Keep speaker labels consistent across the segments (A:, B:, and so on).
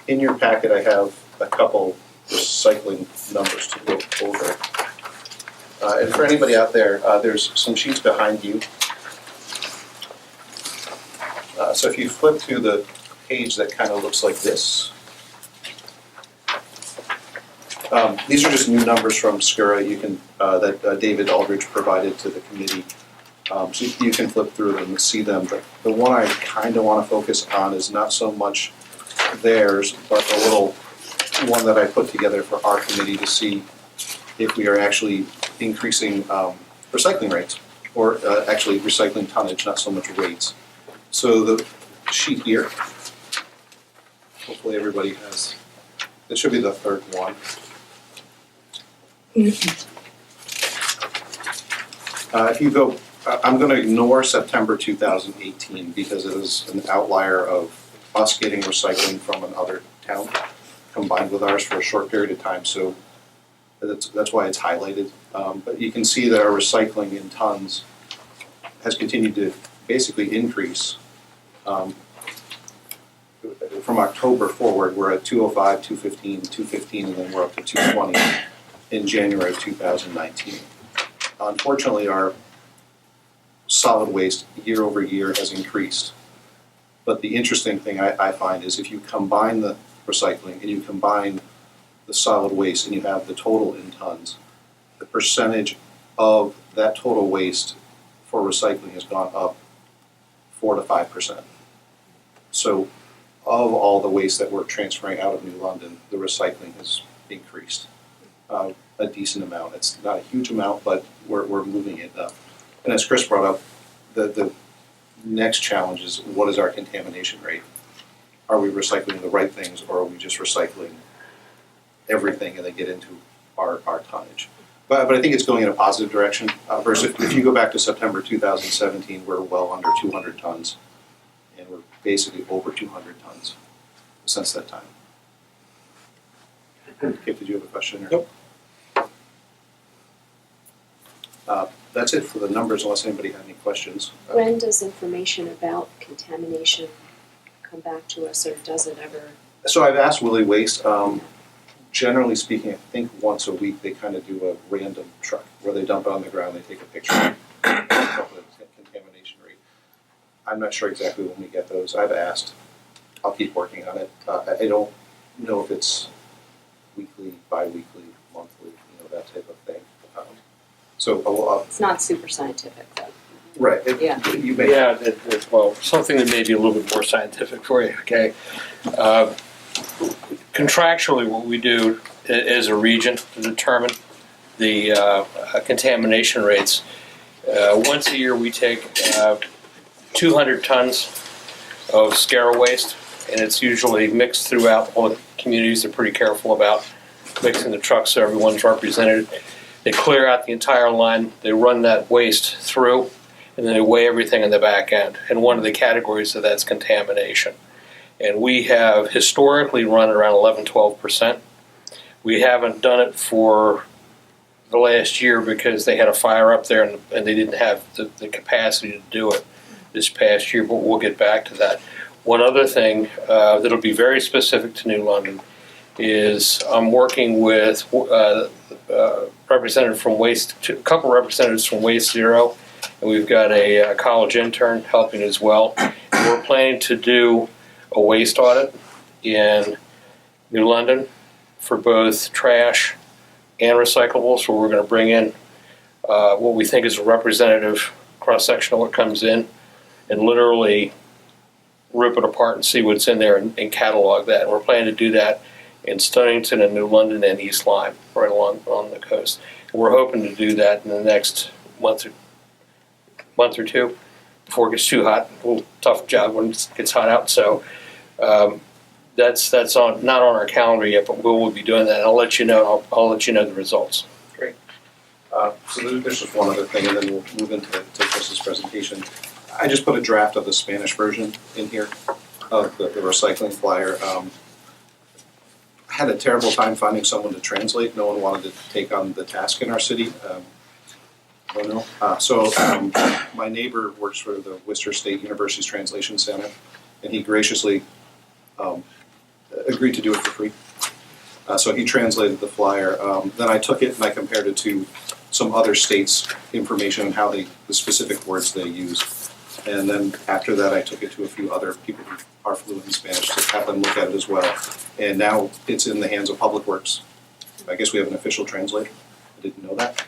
A: In your packet, I have a couple recycling numbers to go over. And for anybody out there, there's some sheets behind you. So if you flip to the page that kind of looks like this, these are just new numbers from SCRRRA. You can that David Aldridge provided to the committee. So you can flip through them and see them. But the one I kind of want to focus on is not so much theirs, but a little one that I put together for our committee to see if we are actually increasing recycling rates, or actually recycling tonnage, not so much rates. So the sheet here, hopefully everybody has, it should be the third one. If you go, I'm going to ignore September 2018 because it is an outlier of us getting recycling from another town combined with ours for a short period of time. So that's why it's highlighted. But you can see that our recycling in tons has continued to basically increase. From October forward, we're at 205, 215, 215, and then we're up to 220 in January of 2019. Unfortunately, our solid waste year over year has increased. But the interesting thing I find is if you combine the recycling and you combine the solid waste and you have the total in tons, the percentage of that total waste for recycling has gone up 4 to 5%. So of all the waste that we're transferring out of New London, the recycling has increased a decent amount. It's not a huge amount, but we're moving it up. And as Chris brought up, the next challenge is what is our contamination rate? Are we recycling the right things, or are we just recycling everything and they get into our tonnage? But I think it's going in a positive direction. Versus if you go back to September 2017, we're well under 200 tons, and we're basically over 200 tons since that time. Kip, did you have a question?
B: Nope.
A: That's it for the numbers, unless anybody had any questions.
C: When does information about contamination come back to us, or does it ever?
A: So I've asked Willie Waste. Generally speaking, I think once a week they kind of do a random truck where they dump it on the ground, they take a picture of the contamination rate. I'm not sure exactly when we get those. I've asked. I'll keep working on it. I don't know if it's weekly, bi-weekly, monthly, that type of thing.
C: It's not super scientific, though.
A: Right. You may.
B: Yeah, well, something that may be a little bit more scientific for you, okay? Contractually, what we do as a region to determine the contamination rates, once a year we take 200 tons of SCRRRA waste, and it's usually mixed throughout all the communities. They're pretty careful about mixing the trucks so everyone's represented. They clear out the entire line, they run that waste through, and then they weigh everything in the back end. And one of the categories of that's contamination. And we have historically run around 11-12%. We haven't done it for the last year because they had a fire up there and they didn't have the capacity to do it this past year, but we'll get back to that. One other thing that'll be very specific to New London is I'm working with representative from a couple representatives from Waste Zero, and we've got a college intern helping as well. And we're planning to do a waste audit in New London for both trash and recyclables, where we're going to bring in what we think is a representative cross-section of what comes in and literally rip it apart and see what's in there and catalog that. And we're planning to do that in Stonington and New London and East Lyme, right along the coast. And we're hoping to do that in the next month or two before it gets too hot. A little tough job when it gets hot out. So that's not on our calendar yet, but we'll be doing that. And I'll let you know. I'll let you know the results.
A: Great. So there's just one other thing, and then we'll move into Chris's presentation. I just put a draft of the Spanish version in here of the recycling flyer. I had a terrible time finding someone to translate. No one wanted to take on the task in our city. So my neighbor works for the Worcester State University's Translation Center, and he graciously agreed to do it for free. So he translated the flyer. Then I took it and I compared it to some other states' information on how the specific words they use. And then after that, I took it to a few other people who are fluent in Spanish to have them look at it as well. And now it's in the hands of Public Works. I guess we have an official translator. I didn't know that.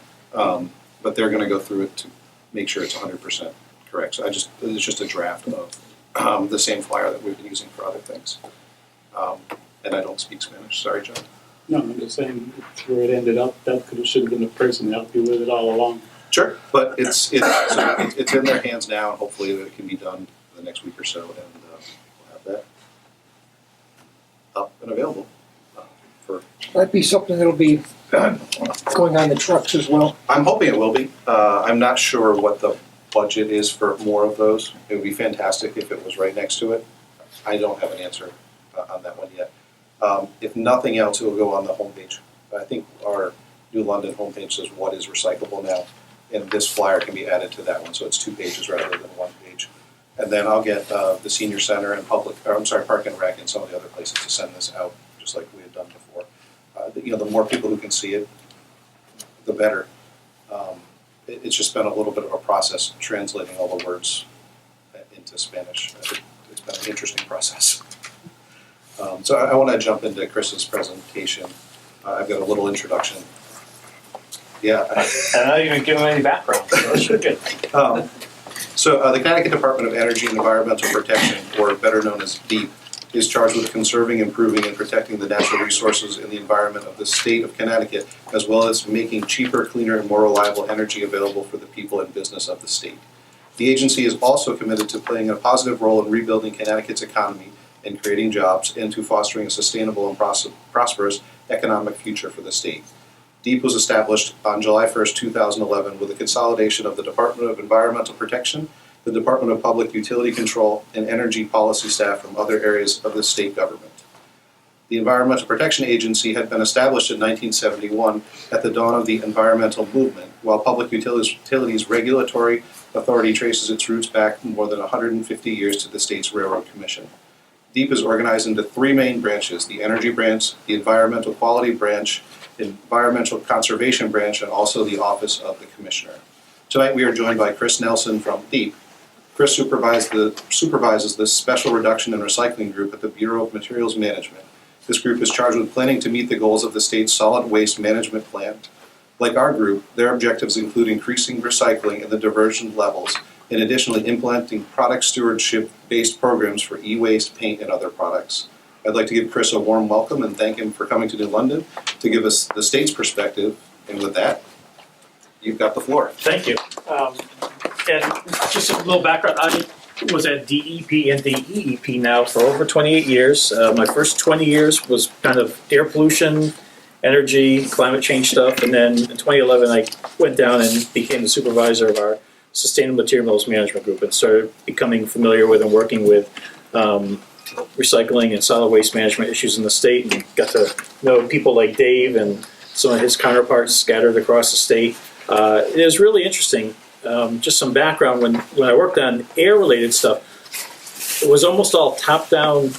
A: But they're going to go through it to make sure it's 100% correct. So it's just a draft of the same flyer that we've been using for other things. And I don't speak Spanish. Sorry, John.
D: No, I'm just saying where it ended up, should have been the person that helped you with it all along.
A: Sure, but it's in their hands now, and hopefully it can be done in the next week or so, and we'll have that up and available for.
E: Might be something that'll be going on the trucks as well.
A: I'm hoping it will be. I'm not sure what the budget is for more of those. It would be fantastic if it was right next to it. I don't have an answer on that one yet. If nothing else, it will go on the homepage. I think our New London homepage says what is recyclable now, and this flyer can be added to that one, so it's 2 pages rather than 1 page. And then I'll get the Senior Center and Park and Rec and some of the other places to send this out, just like we had done before. The more people who can see it, the better. It's just been a little bit of a process translating all the words into Spanish. It's been an interesting process. So I want to jump into Chris's presentation. I've got a little introduction. Yeah.
F: And not even give them any background, so that's good.
A: So the Connecticut Department of Energy and Environmental Protection, or better known as DEEP, is charged with conserving, improving, and protecting the natural resources and the environment of the state of Connecticut, as well as making cheaper, cleaner, and more reliable energy available for the people and business of the state. The agency is also committed to playing a positive role in rebuilding Connecticut's economy and creating jobs, and to fostering a sustainable and prosperous economic future for the state. DEEP was established on July 1st, 2011 with a consolidation of the Department of Environmental Protection, the Department of Public Utility Control, and energy policy staff from other areas of the state government. The Environmental Protection Agency had been established in 1971 at the dawn of the environmental movement, while Public Utilities Regulatory Authority traces its roots back more than 150 years to the state's Railroad Commission. DEEP is organized into 3 main branches: the Energy Branch, the Environmental Quality Branch, Environmental Conservation Branch, and also the Office of the Commissioner. Tonight we are joined by Chris Nelson from DEEP. Chris supervises the Special Reduction and Recycling Group at the Bureau of Materials Management. This group is charged with planning to meet the goals of the state's solid waste management plan. Like our group, their objectives include increasing recycling and the diversion levels, and additionally implementing product stewardship-based programs for e-waste, paint, and other products. I'd like to give Chris a warm welcome and thank him for coming to New London to give us the state's perspective. And with that, you've got the floor.
F: Thank you. And just a little background, I was at DEP and DEEP now for over 28 years. My first 20 years was kind of air pollution, energy, climate change stuff, and then in 2011 I went down and became the supervisor of our Sustainable Materials Management Group and started becoming familiar with and working with recycling and solid waste management issues in the state, and got to know people like Dave and some of his counterparts scattered across the state. It was really interesting. Just some background, when I worked on air-related stuff, it was almost all top-down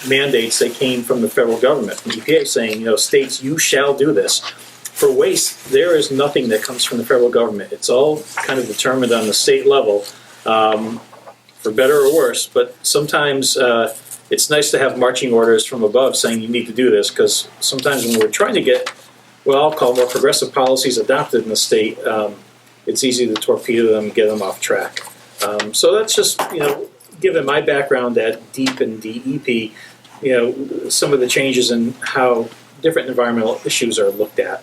F: mandates that came from the federal government, from EPA, saying, states, you shall do this. For waste, there is nothing that comes from the federal government. It's all kind of determined on the state level, for better or worse, but sometimes it's nice to have marching orders from above saying you need to do this, because sometimes when we're trying to get what I'll call more progressive policies adopted in the state, it's easy to torpedo them and get them off track. So that's just, given my background at DEEP and DEP, some of the changes in how different environmental issues are looked at.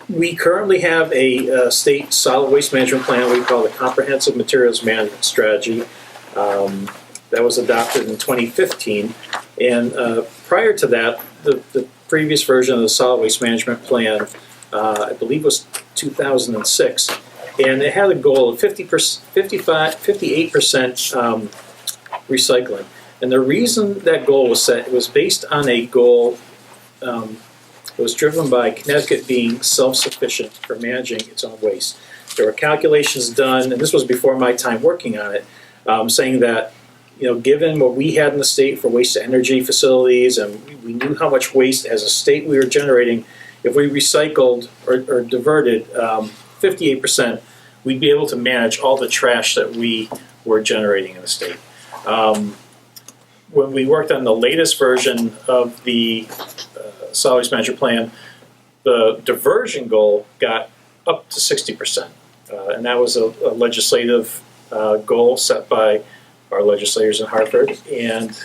F: We currently have a state solid waste management plan we call the Comprehensive Materials Management Strategy. That was adopted in 2015. And prior to that, the previous version of the solid waste management plan, I believe, was 2006. And it had a goal of 58% recycling. And the reason that goal was set, it was based on a goal that was driven by Connecticut being self-sufficient for managing its own waste. There were calculations done, and this was before my time working on it, saying that given what we had in the state for waste to energy facilities, and we knew how much waste as a state we were generating, if we recycled or diverted 58%, we'd be able to manage all the trash that we were generating in the state. When we worked on the latest version of the solid waste management plan, the diversion goal got up to 60%. And that was a legislative goal set by our legislators in Hartford. And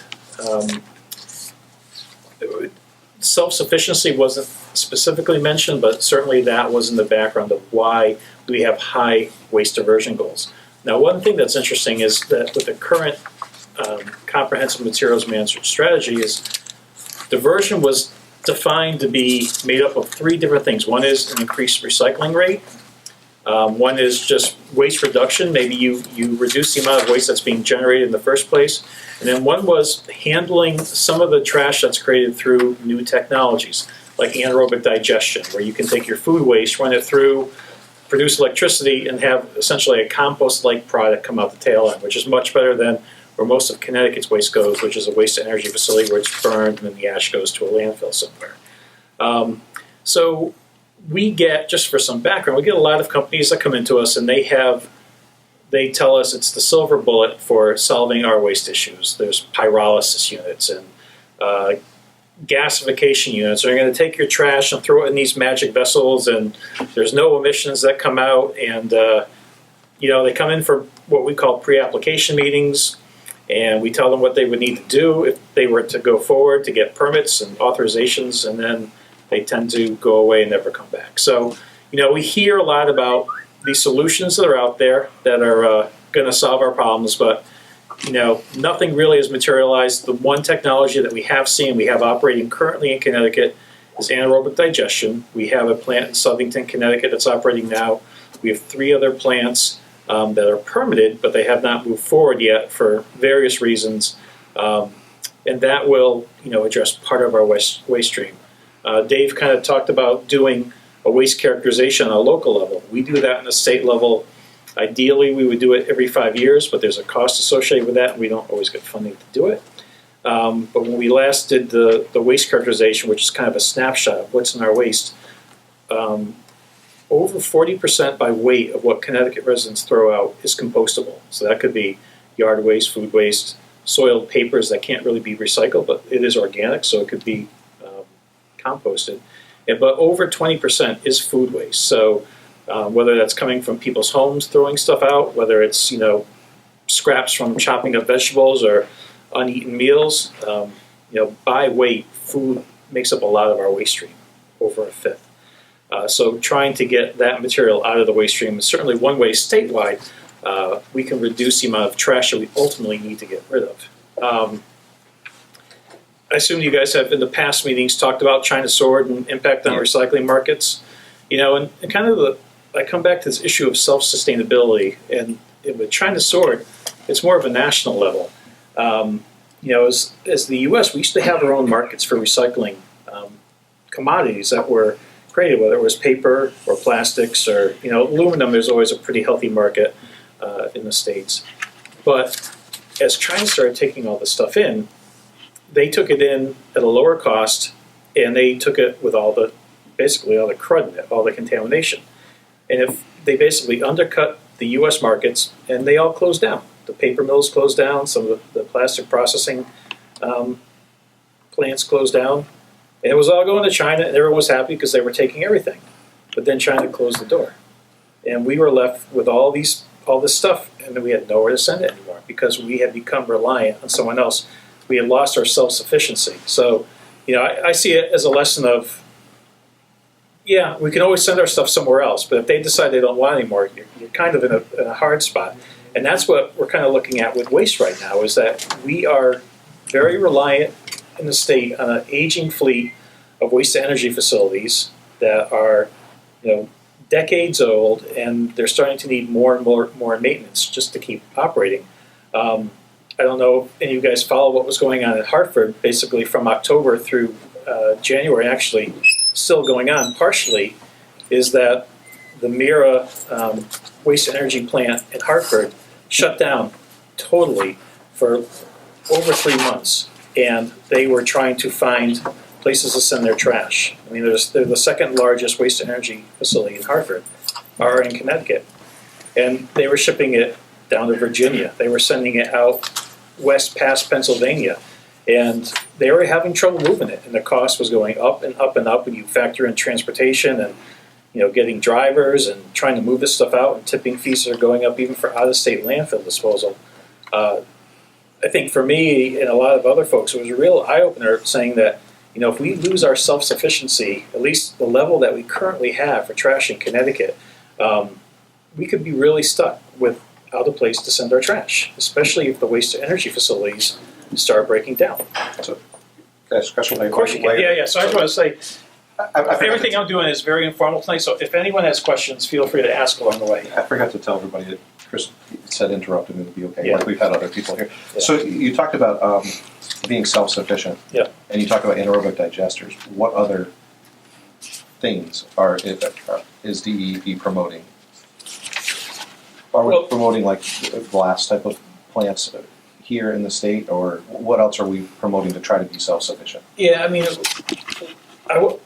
F: self-sufficiency wasn't specifically mentioned, but certainly that was in the background of why we have high waste diversion goals. Now, one thing that's interesting is that with the current comprehensive materials management strategy is diversion was defined to be made up of three different things. One is an increased recycling rate. One is just waste reduction. Maybe you reduce the amount of waste that's being generated in the first place. And then one was handling some of the trash that's created through new technologies, like anaerobic digestion, where you can take your food waste, run it through, produce electricity, and have essentially a compost-like product come out the tail end, which is much better than where most of Connecticut's waste goes, which is a waste-to-energy facility where it's burned and then the ash goes to a landfill somewhere. So we get, just for some background, we get a lot of companies that come into us and they tell us it's the silver bullet for solving our waste issues. There's pyrolysis units and gasification units. They're going to take your trash and throw it in these magic vessels, and there's no emissions that come out. And they come in for what we call pre-application meetings, and we tell them what they would need to do if they were to go forward to get permits and authorizations, and then they tend to go away and never come back. So, we hear a lot about these solutions that are out there that are going to solve our problems, but nothing really has materialized. The one technology that we have seen, we have operating currently in Connecticut, is anaerobic digestion. We have a plant in Southington, Connecticut that's operating now. We have 3 other plants that are permitted, but they have not moved forward yet for various reasons. And that will, address part of our waste stream. Dave kind of talked about doing a waste characterization on a local level. We do that on a state level. Ideally, we would do it every 5 years, but there's a cost associated with that, and we don't always get funding to do it. But when we last did the waste characterization, which is kind of a snapshot of what's in our waste, over 40% by weight of what Connecticut residents throw out is compostable. So that could be yard waste, food waste, soiled papers that can't really be recycled, but it is organic, so it could be composted. But over 20% is food waste. So whether that's coming from people's homes throwing stuff out, whether it's scraps from chopping up vegetables or uneaten meals, by weight, food makes up a lot of our waste stream, over a fifth. So trying to get that material out of the waste stream is certainly one way statewide we can reduce the amount of trash that we ultimately need to get rid of. I assume you guys have in the past meetings talked about China sword and impact on recycling markets. And kind of I come back to this issue of self-sustainability, and with China sword, it's more of a national level. As the U.S., we used to have our own markets for recycling commodities that were created, whether it was paper or plastics or aluminum. There's always a pretty healthy market in the States. But as China started taking all this stuff in, they took it in at a lower cost, and they took it with basically all the crud in it, all the contamination. And if they basically undercut the U.S. markets, and they all closed down. The paper mills closed down, some of the plastic processing plants closed down, and it was all going to China, and everyone was happy because they were taking everything. But then China closed the door, and we were left with all this stuff, and we had nowhere to send it anymore because we had become reliant on someone else. We had lost our self-sufficiency. So, I see it as a lesson of, we can always send our stuff somewhere else, but if they decide they don't want it anymore, you're kind of in a hard spot. And that's what we're kind of looking at with waste right now, is that we are very reliant in the state on an aging fleet of waste-to-energy facilities that are, decades old, and they're starting to need more and more maintenance just to keep operating. I don't know if any of you guys follow what was going on in Hartford, basically from October through January, actually still going on partially, is that the MIRA waste-to-energy plant in Hartford shut down totally for over 3 months, and they were trying to find places to send their trash. I mean, they're the second largest waste to energy facility in Hartford, are in Connecticut. And they were shipping it down to Virginia. They were sending it out west past Pennsylvania. And they were having trouble moving it, and the cost was going up and up and up when you factor in transportation and getting drivers and trying to move this stuff out, and tipping fees are going up even for out-of-state landfill disposal. I think for me and a lot of other folks, it was a real eye-opener saying that, if we lose our self-sufficiency, at least the level that we currently have for trash in Connecticut, we could be really stuck without a place to send our trash, especially if the waste-to-energy facilities start breaking down.
A: So, can I ask a question?
F: Of course you can. Yeah. So I just want to say,
A: I
F: everything I'm doing is very informal tonight, so if anyone has questions, feel free to ask along the way.
A: I forgot to tell everybody that Chris said interrupted me to be okay.
F: Yeah.
A: Like we've had other people here.
F: Yeah.
A: So you talked about being self-sufficient.
F: Yeah.
A: And you talked about anaerobic digesters. What other things is DEP promoting? Are we promoting like glass type of plants here in the state, or what else are we promoting to try to be self-sufficient?
F: Yeah, I mean,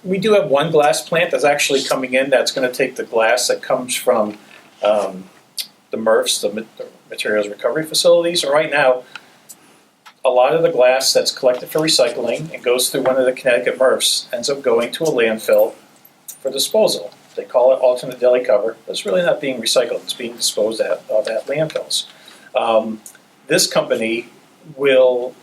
F: we do have one glass plant that's actually coming in that's going to take the glass that comes from the MRFs, the materials recovery facilities. And right now, a lot of the glass that's collected for recycling and goes through one of the Connecticut MRFs ends up going to a landfill for disposal. They call it alternate deli cover, but it's really not being recycled. It's being disposed of at landfills. This company will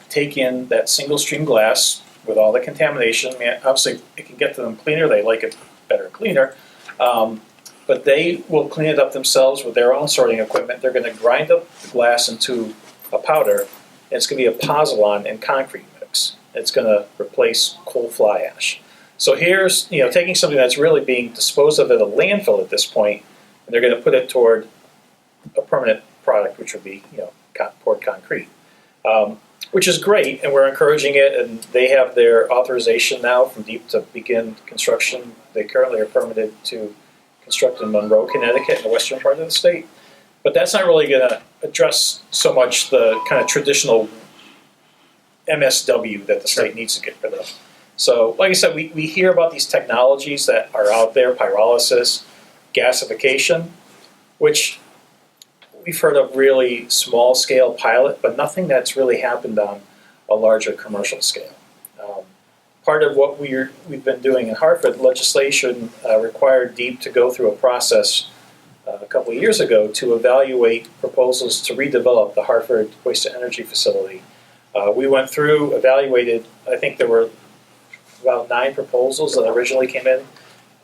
F: take in that single stream glass with all the contamination. I mean, obviously, it can get to them cleaner. They like it better cleaner. But they will clean it up themselves with their own sorting equipment. They're going to grind up the glass into a powder, and it's going to be a pozzolan and concrete mix. It's going to replace coal fly ash. So here's, taking something that's really being disposed of at a landfill at this point, and they're going to put it toward a permanent product, which would be, poured concrete, which is great, and we're encouraging it, and they have their authorization now from DEEP to begin construction. They currently are permitted to construct in Monroe, Connecticut, in the western part of the state. But that's not really going to address so much the kind of traditional MSW that the state needs to get rid of. So, like I said, we hear about these technologies that are out there, pyrolysis, gasification, which we've heard of really small-scale pilot, but nothing that's really happened on a larger commercial scale. Part of what we've been doing in Hartford, legislation required DEEP to go through a process a couple of years ago to evaluate proposals to redevelop the Hartford waste-to-energy facility. We went through, evaluated, I think there were about 9 proposals that originally came in.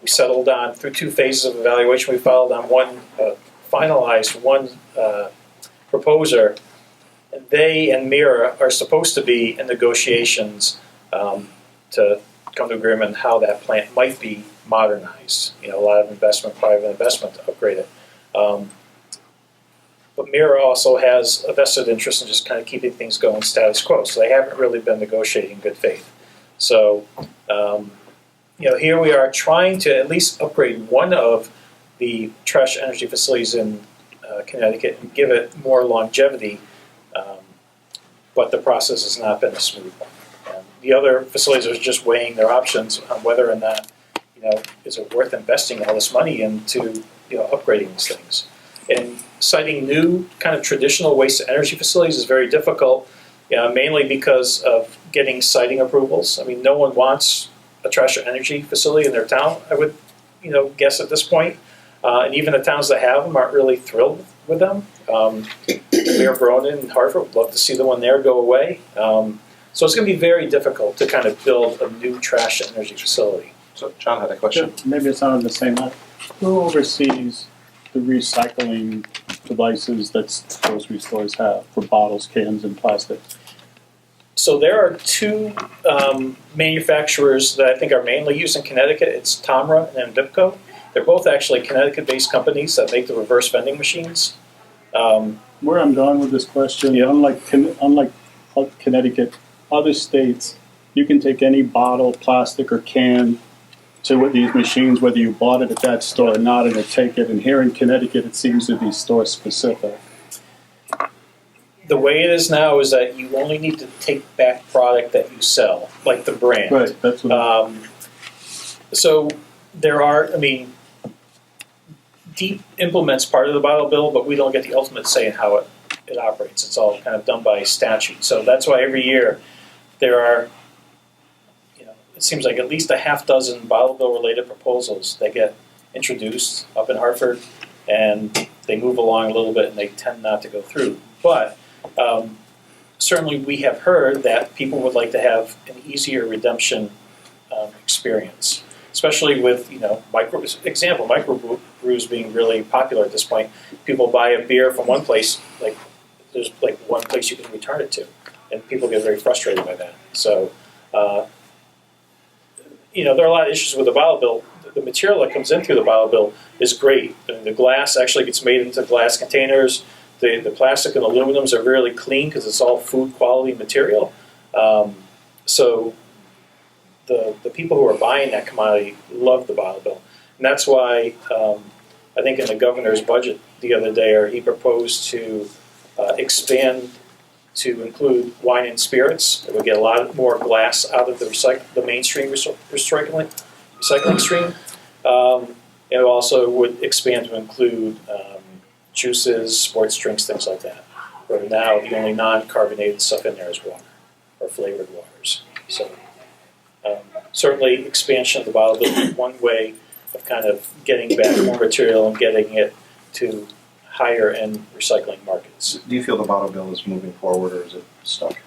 F: We settled on, through 2 phases of evaluation, we finalized one proposer. And they and MIRA are supposed to be in negotiations to come to agreement on how that plant might be modernized. A lot of investment, private investment to upgrade it. But MIRA also has a vested interest in just kind of keeping things going status quo. So they haven't really been negotiating in good faith. So, here we are trying to at least upgrade one of the trash energy facilities in Connecticut and give it more longevity, but the process has not been a smooth one. The other facilities are just weighing their options on whether or not, is it worth investing all this money into, upgrading these things. And citing new kind of traditional waste-to-energy facilities is very difficult, mainly because of getting siting approvals. I mean, no one wants a trash energy facility in their town, I would, guess at this point. And even the towns that have them aren't really thrilled with them. Mayor Bronin in Hartford would love to see the one there go away. So it's going to be very difficult to kind of build a new trash energy facility.
A: So John had a question.
D: Maybe it's not on the same line. Who oversees the recycling devices that grocery stores have for bottles, cans, and plastic?
F: So there are 2 manufacturers that I think are mainly used in Connecticut. It's Tomra and Envipco. They're both actually Connecticut-based companies that make the reverse vending machines.
D: Where I'm going with this question, unlike Connecticut, other states, you can take any bottle, plastic, or can to these machines, whether you bought it at that store or not, and take it. And here in Connecticut, it seems to be store specific.
F: The way it is now is that you only need to take back product that you sell, like the brand.
D: Right, that's what.
F: So there are, I mean, DEEP implements part of the bottle bill, but we don't get the ultimate say in how it operates. It's all kind of done by statute. So that's why every year there are, it seems like at least a half dozen bottle bill related proposals that get introduced up in Hartford, and they move along a little bit and they tend not to go through. But certainly we have heard that people would like to have an easier redemption experience, especially with, microbrews being really popular at this point. People buy a beer from one place, like there's like one place you can return it to, and people get very frustrated by that. So, there are a lot of issues with the bottle bill. The material that comes in through the bottle bill is great. I mean, the glass actually gets made into glass containers. The plastic and aluminums are really clean because it's all food quality material. So the people who are buying that commodity love the bottle bill. And that's why I think in the governor's budget the other day, he proposed to expand to include wine and spirits. It would get a lot more glass out of the mainstream recycling stream. It also would expand to include juices, sports drinks, things like that. Where now the only non-carbonated stuff in there is water or flavored waters. So certainly expansion of the bottle bill is one way of kind of getting back more material and getting it to higher end recycling markets.
A: Do you feel the bottle bill is moving forward, or is it stuck?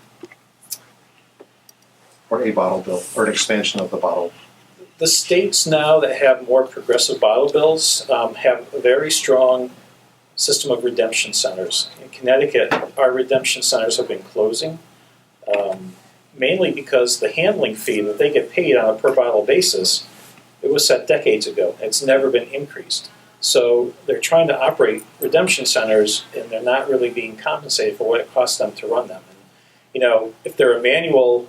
A: Or a bottle bill, or an expansion of the bottle?
F: The states now that have more progressive bottle bills have a very strong system of redemption centers. In Connecticut, our redemption centers have been closing, mainly because the handling fee that they get paid on a per bottle basis, it was set decades ago. It's never been increased. So they're trying to operate redemption centers, and they're not really being compensated for what it costs them to run them. And, if they're a manual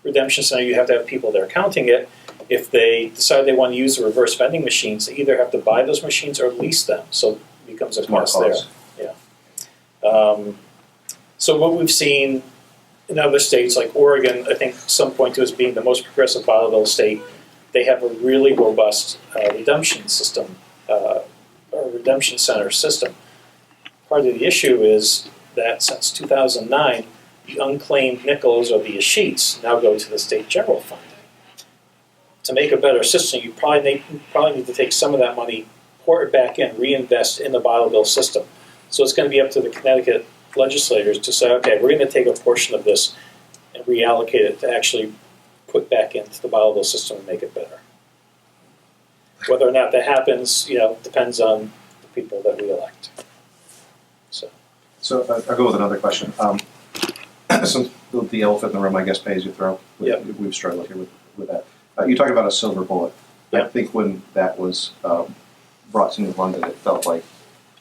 F: redemption center, you have to have people there counting it. If they decide they want to use the reverse vending machines, they either have to buy those machines or lease them. So it becomes a cost there. Yeah. So what we've seen in other states like Oregon, I think some point to as being the most progressive bottle bill state, they have a really robust redemption system, or redemption center system. Part of the issue is that since 2009, the unclaimed nickels or the sheets now go to the state general fund. To make a better system, you probably need to take some of that money, pour it back in, reinvest in the bottle bill system. So it's going to be up to the Connecticut legislators to say, okay, we're going to take a portion of this and reallocate it to actually put back into the bottle bill system and make it better. Whether or not that happens, depends on the people that we elect.
A: So I'll go with another question. Since the elephant in the room, I guess, pays you throw.
F: Yep.
A: We've struggled here with that. You talked about a silver bullet.
F: Yep.
A: I think when that was brought to New London, it felt like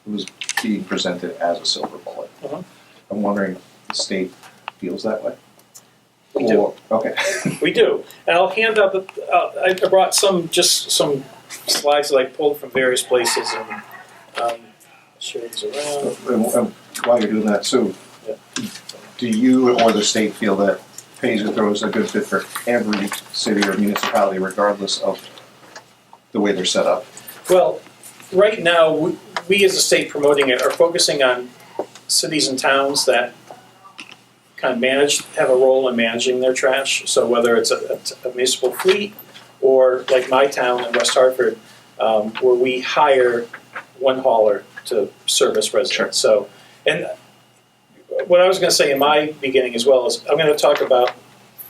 A: it was being presented as a silver bullet.
F: Uh-huh.
A: I'm wondering if the state feels that way.
F: We do.
A: Okay.
F: We do. And I'll hand out I brought some slides that I pulled from various places, and I'll share these around.
A: And while you're doing that, so
F: Yeah.
A: do you or the state feel that pay-as-you-throw is a good fit for every city or municipality, regardless of the way they're set up?
F: Well, right now, we as a state promoting it are focusing on cities and towns that kind of have a role in managing their trash. So whether it's a municipal fleet, or like my town in West Hartford, where we hire one hauler to service residents.
A: Sure.
F: So, and what I was going to say in my beginning as well is I'm going to talk about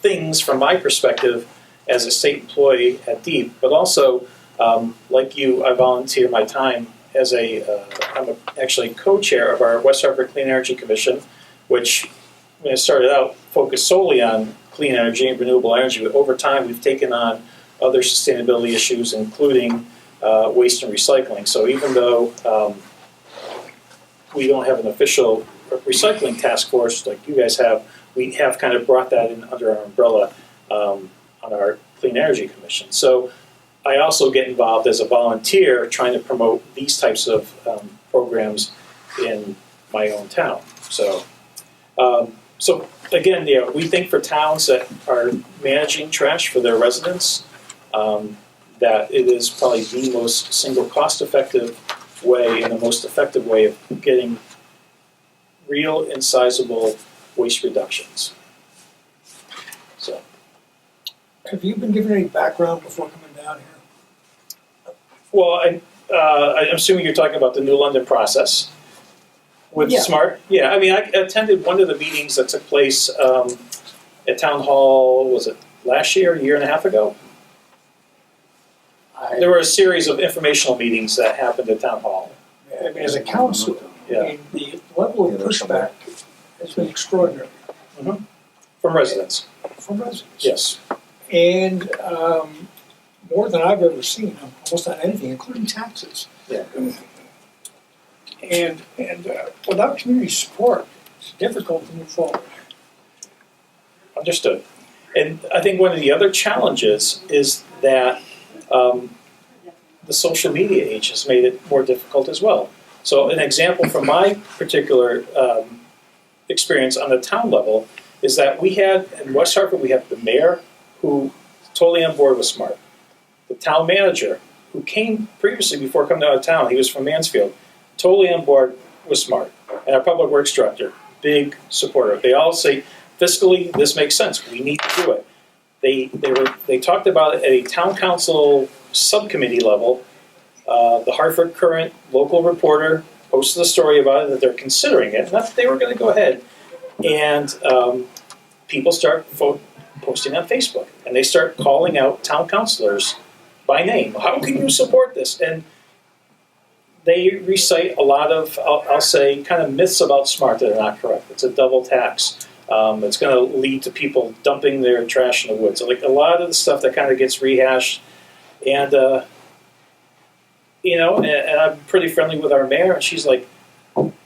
F: things from my perspective as a state employee at DEEP, but also, like you, I volunteer my time as I'm actually co-chair of our West Hartford Clean Energy Commission, which when it started out focused solely on clean energy and renewable energy, but over time we've taken on other sustainability issues, including waste and recycling. So even though we don't have an official recycling task force like you guys have, we have kind of brought that in under our umbrella on our Clean Energy Commission. So I also get involved as a volunteer trying to promote these types of programs in my own town. So again, we think for towns that are managing trash for their residents, that it is probably the most single cost-effective way and the most effective way of getting real and sizable waste reductions. So,
E: Have you been given any background before coming down here?
F: well, I'm assuming you're talking about the New London process with
E: Yeah.
F: SMART. Yeah, I mean, I attended one of the meetings that took place at Town Hall. Was it last year, a year and a half ago? There were a series of informational meetings that happened at Town Hall.
E: I mean, as a council,
F: Yeah.
E: I mean, the level of pushback has been extraordinary
F: From residents,
E: from residents.
F: yes.
E: And more than I've ever seen, almost on anything, including taxes.
F: Yeah.
E: And without community support, it's difficult to move forward.
F: Understood. And I think one of the other challenges is that the social media age has made it more difficult as well. So an example from my particular experience on the town level is that we had, in West Hartford, we have the mayor who totally on board with SMART. The town manager, who came previously before coming out of town, he was from Mansfield, totally on board with SMART. And our public works director, big supporter. They all say, fiscally, this makes sense. We need to do it. They talked about it at a town council subcommittee level. The Hartford Current local reporter posted a story about it, that they're considering it, not that they were going to go ahead. And people start posting on Facebook, and they start calling out town councilors by name. How can you support this? And they recite a lot of, I'll say, kind of myths about SMART that are not correct. It's a double tax. It's going to lead to people dumping their trash in the woods. So, like, a lot of the stuff that kind of gets rehashed. And, and I'm pretty friendly with our mayor, and she's like,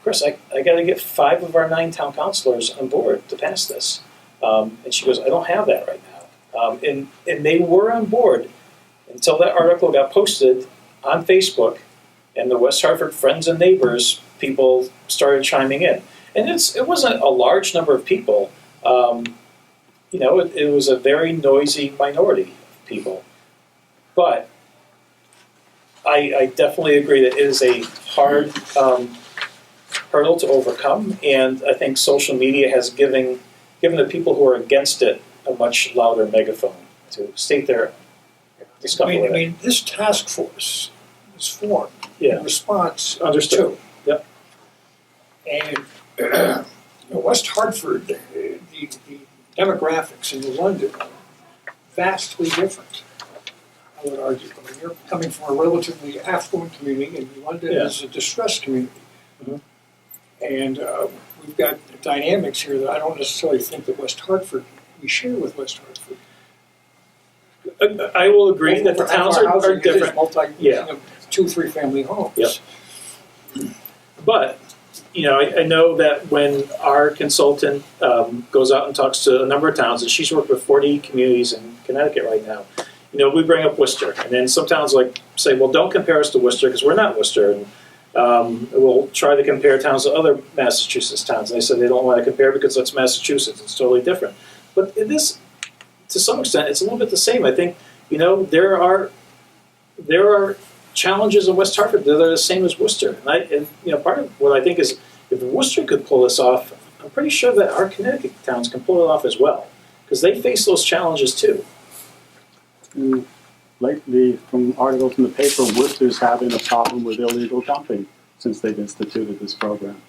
F: Chris, I got to get 5 of our 9 town councilors on board to pass this. And she goes, I don't have that right now. And they were on board until that article got posted on Facebook, and the West Hartford Friends and Neighbors people started chiming in. And it wasn't a large number of people. It was a very noisy minority of people. But I definitely agree that it is a hard hurdle to overcome, and I think social media has given the people who are against it a much louder megaphone to state their discomfort.
E: I mean, this task force is formed
F: Yeah.
E: in response
F: Understood.
E: to.
F: Yep.
E: And West Hartford, the demographics in New London are vastly different, I would argue. I mean, you're coming from a relatively affluent community, and New London is a distressed community.
F: Mhm.
E: And we've got dynamics here that I don't necessarily think that we share with West Hartford.
F: I will agree that the towns are different.
E: Multi, 2-3 family homes.
F: Yep. But, I know that when our consultant goes out and talks to a number of towns, and she's worked with 40 communities in Connecticut right now, we bring up Worcester. And then some towns say, well, don't compare us to Worcester because we're not Worcester. And we'll try to compare towns to other Massachusetts towns. And they said they don't want to compare because that's Massachusetts. It's totally different. But it is, to some extent, it's a little bit the same. I think, there are challenges in West Hartford that are the same as Worcester. And part of what I think is, if Worcester could pull this off, I'm pretty sure that our Connecticut towns can pull it off as well, because they face those challenges too.
D: And lately, from articles in the paper, Worcester's having a problem with illegal dumping since they've instituted this program.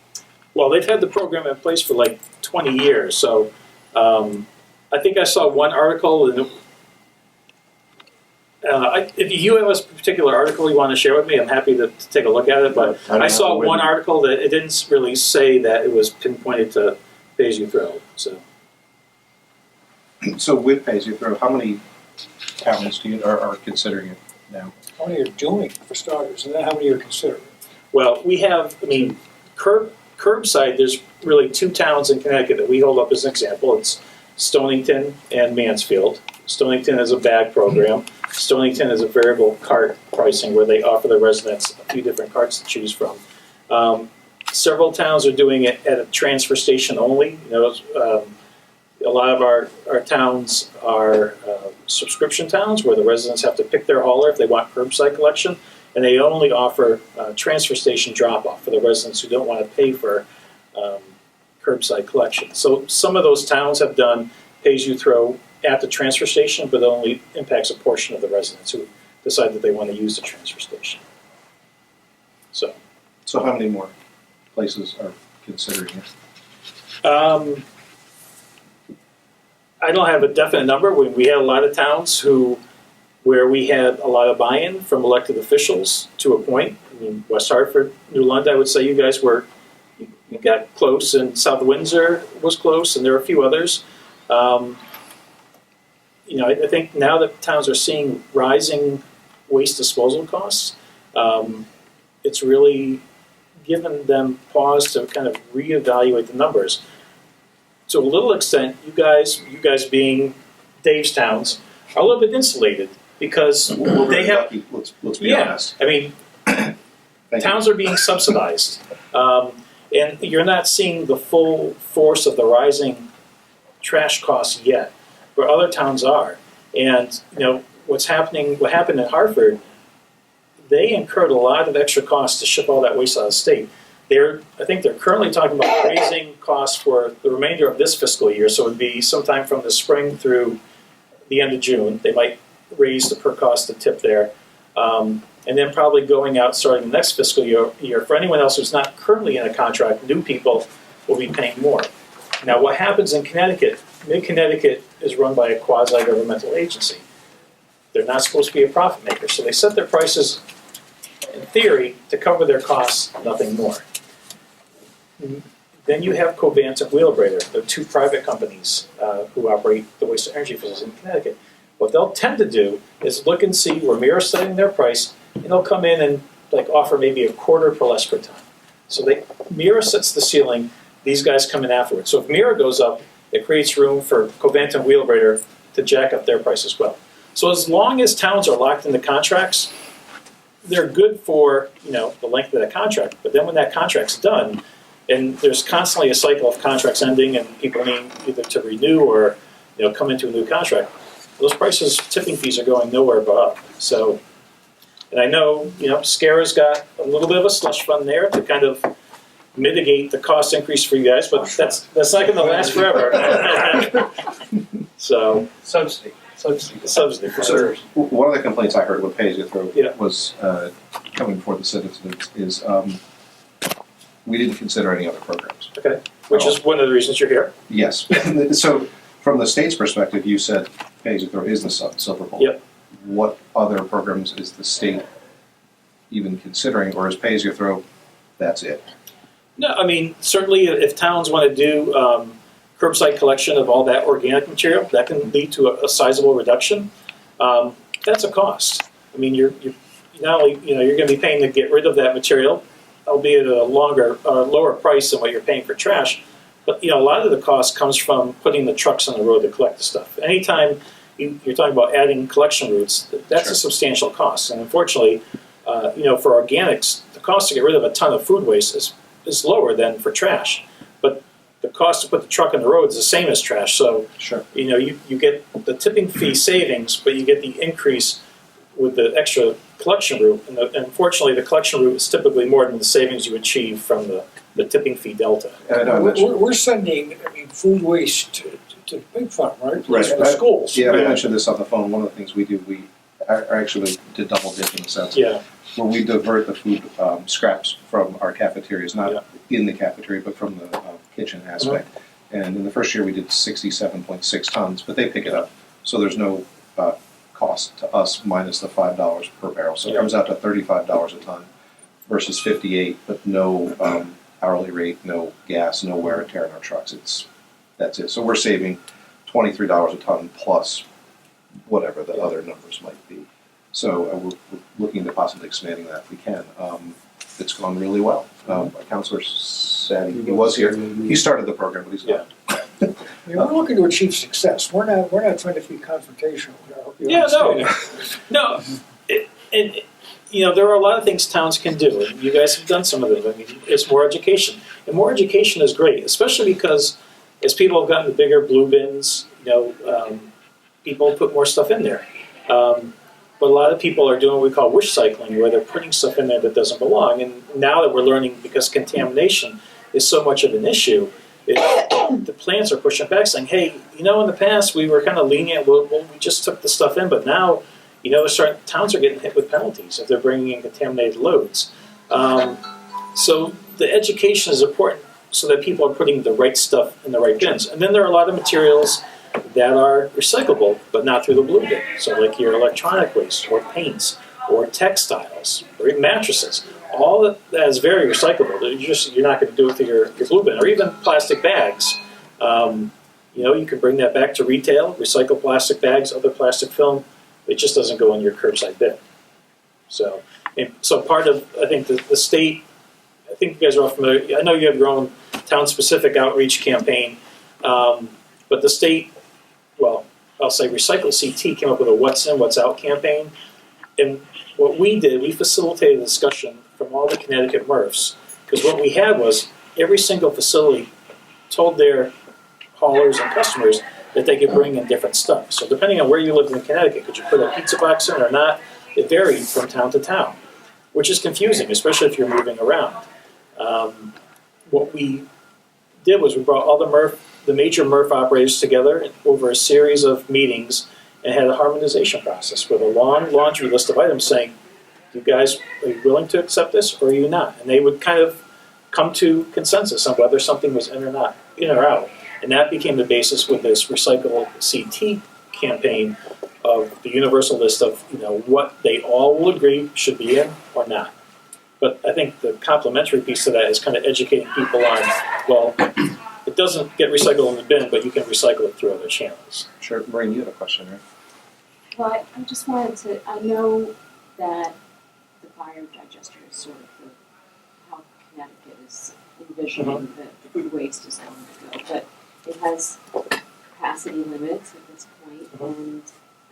F: Well, they've had the program in place for 20 years. So I think I saw one article, and if you have a particular article you want to share with me, I'm happy to take a look at it. But I saw one article that it didn't really say that it was pinpointed to pay-as-you-throw.
A: So with pay-as-you-throw, how many towns are considering it now?
E: How many are doing it, for starters, and then how many are considering?
F: Well, we have, curbside, there's really 2 towns in Connecticut that we hold up as an example. It's Stonington and Mansfield. Stonington has a bag program. Stonington has a variable cart pricing where they offer the residents a few different carts to choose from. Several towns are doing it at a transfer station only. A lot of our towns are subscription towns where the residents have to pick their hauler if they want curbside collection, and they only offer transfer station drop-off for the residents who don't want to pay for curbside collection. So some of those towns have done pay-as-you-throw at the transfer station, but it only impacts a portion of the residents who decide that they want to use the transfer station. So
A: how many more places are considering it?
F: I don't have a definite number. We had a lot of towns where we had a lot of buy-in from elected officials to a point. I mean, West Hartford, New London, I would say you got close, and South Windsor was close, and there are a few others. I think now that towns are seeing rising waste disposal costs, it's really given them pause to kind of reevaluate the numbers. To a little extent, you guys being Dave's towns, are a little bit insulated because
A: We're
F: they
A: very
F: have.
A: lucky, let's be honest.
F: I mean,
A: Thank you.
F: towns are being subsidized, and you're not seeing the full force of the rising trash costs yet, where other towns are. And what happened in Hartford, they incurred a lot of extra costs to ship all that waste out of the state. I think they're currently talking about raising costs for the remainder of this fiscal year, so it would be sometime from the spring through the end of June. They might raise the per cost to tip there. And then probably going out starting the next fiscal year, for anyone else who's not currently in a contract, new people will be paying more. Now, what happens in Connecticut, Mid-Connecticut is run by a quasi-governmental agency. They're not supposed to be a profit maker, so they set their prices, in theory, to cover their costs, nothing more. Then you have Covance and Wheelabrator. They're two private companies who operate the waste-to-energy facilities in Connecticut. What they'll tend to do is look and see where Mira's setting their price, and they'll come in and offer maybe a quarter per less per ton. So Mira sets the ceiling, these guys come in afterwards. So if Mira goes up, it creates room for Covance and Wheelabrator to jack up their price as well. So as long as towns are locked into contracts, they're good for the length of that contract. But then when that contract's done, and there's constantly a cycle of contracts ending, and people need either to renew or come into a new contract, those prices, tipping fees are going nowhere but up. So, and I know SCRRRA's got a little bit of a slush fund there to kind of mitigate the cost increase for you guys, but that's not going to last forever. So
B: Subsidy for
A: So,
B: sure.
A: one of the complaints I heard when pay-as-you-throw
F: Yeah.
A: was coming before the citizens is we didn't consider any other programs.
F: Okay, which is one of the reasons you're here.
A: Yes. So from the state's perspective, you said pay-as-you-throw is the silver bullet.
F: Yep.
A: What other programs is the state even considering, or is pay-as-you-throw, that's it?
F: No, I mean, certainly if towns want to do curbside collection of all that organic material, that can lead to a sizable reduction. That's a cost. I mean, you're not only you're going to be paying to get rid of that material, albeit at a lower price than what you're paying for trash. But a lot of the cost comes from putting the trucks on the road to collect the stuff. Anytime you're talking about adding collection routes, that's
A: Sure.
F: a substantial cost. And unfortunately, for organics, the cost to get rid of a ton of food waste is lower than for trash. But the cost to put the truck on the road is the same as trash. So
A: Sure.
F: you get the tipping fee savings, but you get the increase with the extra collection route. And unfortunately, the collection route is typically more than the savings you achieve from the tipping fee delta.
A: And I know I mentioned,
E: We're sending, food waste to the pig farm, right?
A: Right.
E: To the schools.
A: yeah, I mentioned this on the phone. One of the things we do, we are actually did double dip in a sense.
F: Yeah.
A: Where we divert the food scraps from our cafeterias, not
F: Yeah.
A: in the cafeteria, but from the kitchen aspect. And in the first year, we did 67.6 tons, but they pick it up. So there's no cost to us minus the $5 per barrel. So it comes out to $35 a ton versus 58, but no hourly rate, no gas, no wear and tear in our trucks. That's it. So we're saving $23 a ton plus whatever the other numbers might be. So we're looking into possibly expanding that if we can. It's gone really well. Our counselor said he was here. He started the program, but he's not.
E: We're looking to achieve success. We're not trying to be confrontational.
F: Yeah, no. there are a lot of things towns can do, and you guys have done some of them. I mean, it's more education. And more education is great, especially because as people have gotten the bigger blue bins, people put more stuff in there. But a lot of people are doing what we call wish cycling, where they're putting stuff in there that doesn't belong. And now that we're learning, because contamination is so much of an issue, the plants are pushing back, saying, hey, in the past we were kind of lenient, we just took the stuff in, but now, towns are getting hit with penalties if they're bringing in contaminated loads. So the education is important so that people are putting the right stuff in the right bins. And then there are a lot of materials that are recyclable, but not through the blue bin. So like your electronic waste, or paints, or textiles, or even mattresses. All that is very recyclable. You're not going to do it through your blue bin, or even plastic bags. You can bring that back to retail, recycle plastic bags, other plastic film. It just doesn't go in your curbside bin. So part of, I think, the state, I think you guys are all familiar, I know you have your own town-specific outreach campaign, but the state, I'll say Recycle CT came up with a What's In, What's Out campaign. And what we did, we facilitated a discussion from all the Connecticut MRFs, because what we had was every single facility told their haulers and customers that they could bring in different stuff. So depending on where you lived in Connecticut, could you put a pizza box in or not? It varied from town to town, which is confusing, especially if you're moving around. What we did was we brought all the major MRF operators together over a series of meetings and had a harmonization process with a long laundry list of items saying, you guys, are you willing to accept this or are you not? And they would kind of come to consensus on whether something was in or not, in or out. And that became the basis with this Recycle CT campaign of the universal list of what they all will agree should be in or not. But I think the complementary piece to that is kind of educating people on, it doesn't get recycled in the bin, but you can recycle it through other channels.
A: Sure, Maureen, you had a question, right?
C: Well, I just wanted to, I know that the biodigester is sort of how Connecticut is envisioning that the food waste is going to go, but it has capacity limits at this point, and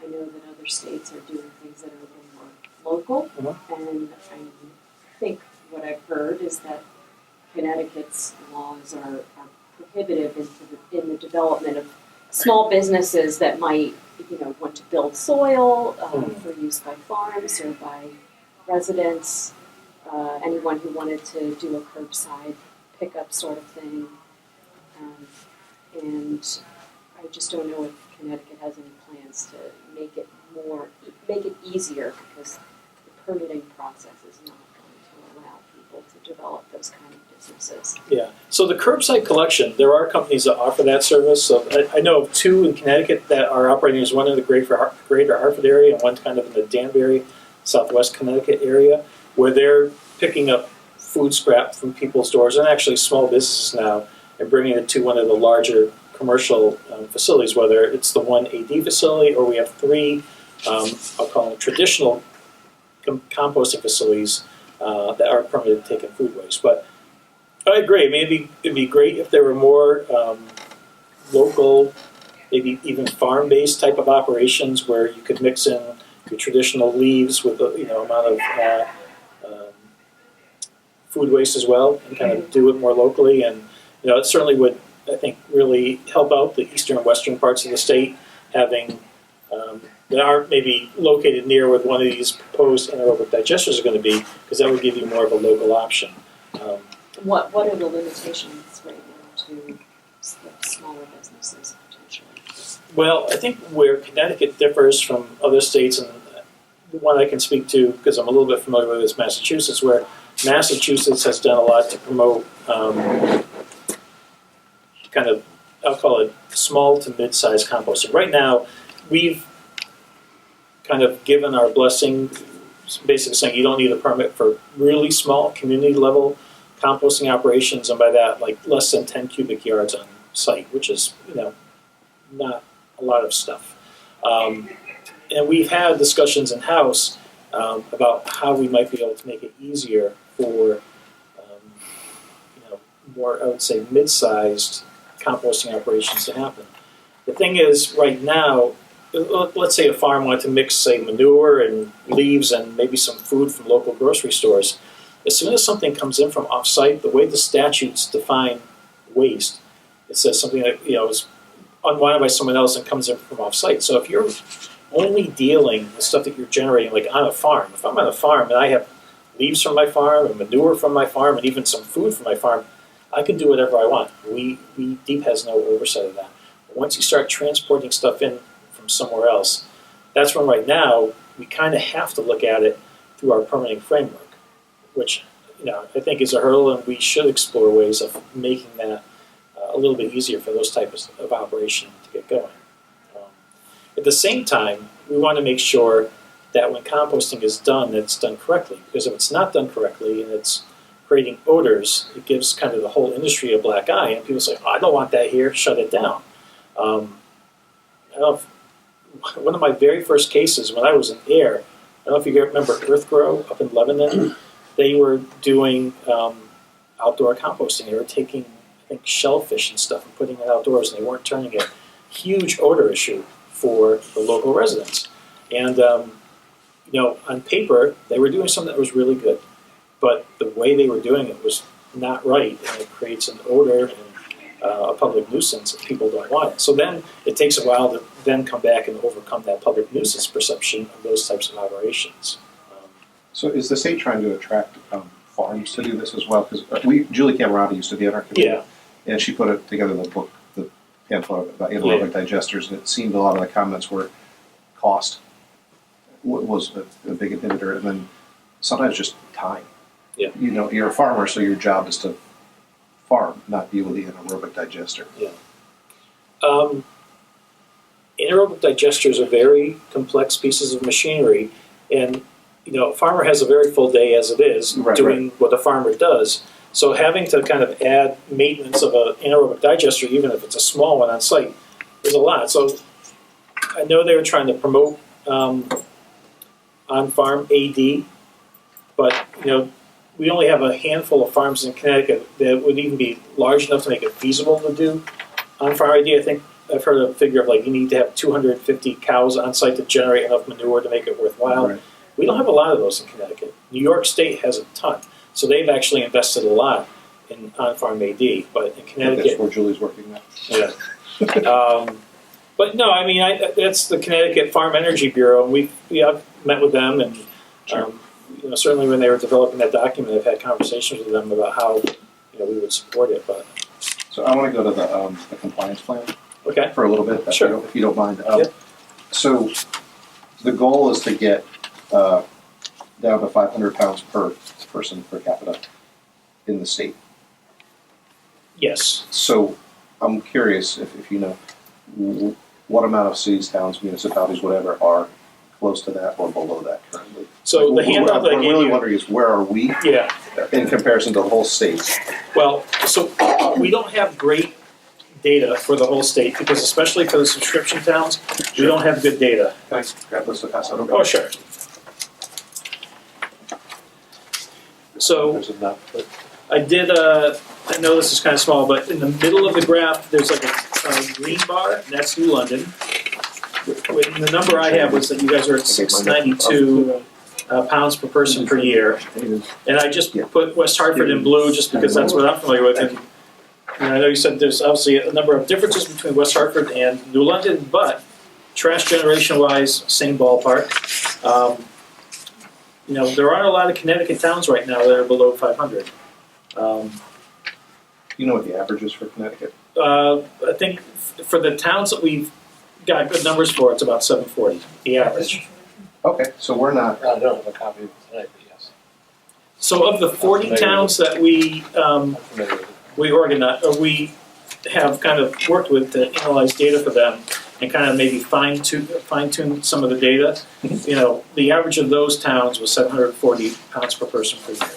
C: I know that other states are doing things that are a little more local, and I think what I've heard is that Connecticut's laws are prohibitive in the development of small businesses that might, want to build soil for use by farms or by residents, anyone who wanted to do a curbside pickup sort of thing. And I just don't know if Connecticut has any plans to make it easier, because the permitting process is not going to allow people to develop those kind of businesses.
F: Yeah. So the curbside collection, there are companies that offer that service. So I know of two in Connecticut that are operating. There's one in the Greater Hartford area and one kind of in the Danbury, Southwest Connecticut area, where they're picking up food scrap from people's doors, and actually small businesses now, and bringing it to one of the larger commercial facilities, whether it's the one AD facility or we have three, I'll call them traditional composting facilities that are permitted to take in food waste. But I agree. Maybe it'd be great if there were more local, maybe even farm-based type of operations where you could mix in your traditional leaves with amount of food waste as well, and kind of do it more locally. And it certainly would, I think, really help out the eastern and western parts of the state, having that aren't maybe located near where one of these proposed anaerobic digesters are going to be, because that would give you more of a local option.
C: What are the limitations right now to smaller businesses potentially?
F: Well, I think where Connecticut differs from other states, and the one I can speak to because I'm a little bit familiar with, is Massachusetts, where Massachusetts has done a lot to promote kind of, I'll call it small to mid-sized composting. Right now, we've kind of given our blessing, basically saying you don't need a permit for really small community level composting operations, and by that, like less than 10 cubic yards on site, which is, not a lot of stuff. And we've had discussions in-house about how we might be able to make it easier for, more, I would say, mid-sized composting operations to happen. The thing is, right now, let's say a farm wanted to mix, say, manure and leaves and maybe some food from local grocery stores. As soon as something comes in from off-site, the way the statutes define waste, it says something that, is unwanted by someone else and comes in from off-site. So if you're only dealing with stuff that you're generating, like on a farm, if I'm on a farm and I have leaves from my farm and manure from my farm and even some food from my farm, I can do whatever I want. DEEP has no oversight of that. But once you start transporting stuff in from somewhere else, that's when right now we kind of have to look at it through our permitting framework, which I think is a hurdle, and we should explore ways of making that a little bit easier for those types of operation to get going. At the same time, we want to make sure that when composting is done, it's done correctly. Because if it's not done correctly and it's creating odors, it gives kind of the whole industry a black eye, and people say, "Oh, I don't want that here, shut it down." I don't know if, one of my very first cases when I was in air, I don't know if you remember Earthgrow up in Lebanon. They were doing outdoor composting. They were taking, I think, shellfish and stuff and putting it outdoors, and they weren't turning it. Huge odor issue for the local residents. And, on paper, they were doing something that was really good. But the way they were doing it was not right, and it creates an odor and a public nuisance, and people don't want it. So then it takes a while to then come back and overcome that public nuisance perception of those types of operations.
A: So is the state trying to attract farms to do this as well? Because Julie Camerata used to be on our committee,
F: Yeah.
A: and she put together the book, the pamphlet about anaerobic digesters, and it seemed a lot of the comments were cost was a big inhibitor, and then sometimes just time.
F: Yeah.
A: You're a farmer, so your job is to farm, not deal with the anaerobic digester.
F: Yeah. Anaerobic digesters are very complex pieces of machinery, and a farmer has a very full day as it is doing what a farmer does. So having to kind of add maintenance of an anaerobic digester, even if it's a small one on site, is a lot. So I know they were trying to promote on-farm AD, but we only have a handful of farms in Connecticut that would even be large enough to make it feasible to do on-farm AD. I think I've heard a figure of you need to have 250 cows on site to generate enough manure to make it worthwhile. Right. We don't have a lot of those in Connecticut. New York State has a ton, so they've actually invested a lot in on-farm AD. But in Connecticut,
A: that's where Julie's working now.
F: Yeah. But no, I mean that's the Connecticut Farm Energy Bureau, and I've met with them, and certainly when they were developing that document, I've had conversations with them about how we would support it. But
A: so I want to go to the compliance plan.
F: Okay.
A: For a little bit,
F: sure.
A: If you don't mind.
F: Yep.
A: So the goal is to get down to 500 pounds per person per capita in the state.
F: Yes.
A: So I'm curious if you know what amount of cities, towns, municipalities, whatever, are close to that or below that currently.
F: So the handout that I
A: I'm
F: gave
A: really
F: you,
A: wondering is where are we in comparison to the whole state?
F: Well, so we don't have great data for the whole state because especially for the subscription towns, we don't have good data.
A: Can I grab this to pass out?
F: Oh, sure. So
A: There's enough, but
F: I did, I know this is kind of small, but in the middle of the graph, there's like a green bar, and that's New London. The number I have was that you guys are at 692 pounds per person per year. And I just put West Hartford in blue just because that's what I'm familiar with. And I know you said there's obviously a number of differences between West Hartford and New London, but trash generation-wise, same ballpark. There aren't a lot of Connecticut towns right now that are below 500.
A: you know what the average is for Connecticut?
F: I think for the towns that we've got good numbers for, it's about 740, the average.
A: Okay, so we're not.
B: I don't have a copy of it tonight, but yes.
F: So of the 40 towns that we we have kind of worked with to analyze data for them and kind of maybe fine tune some of the data. The average of those towns was 740 pounds per person per year.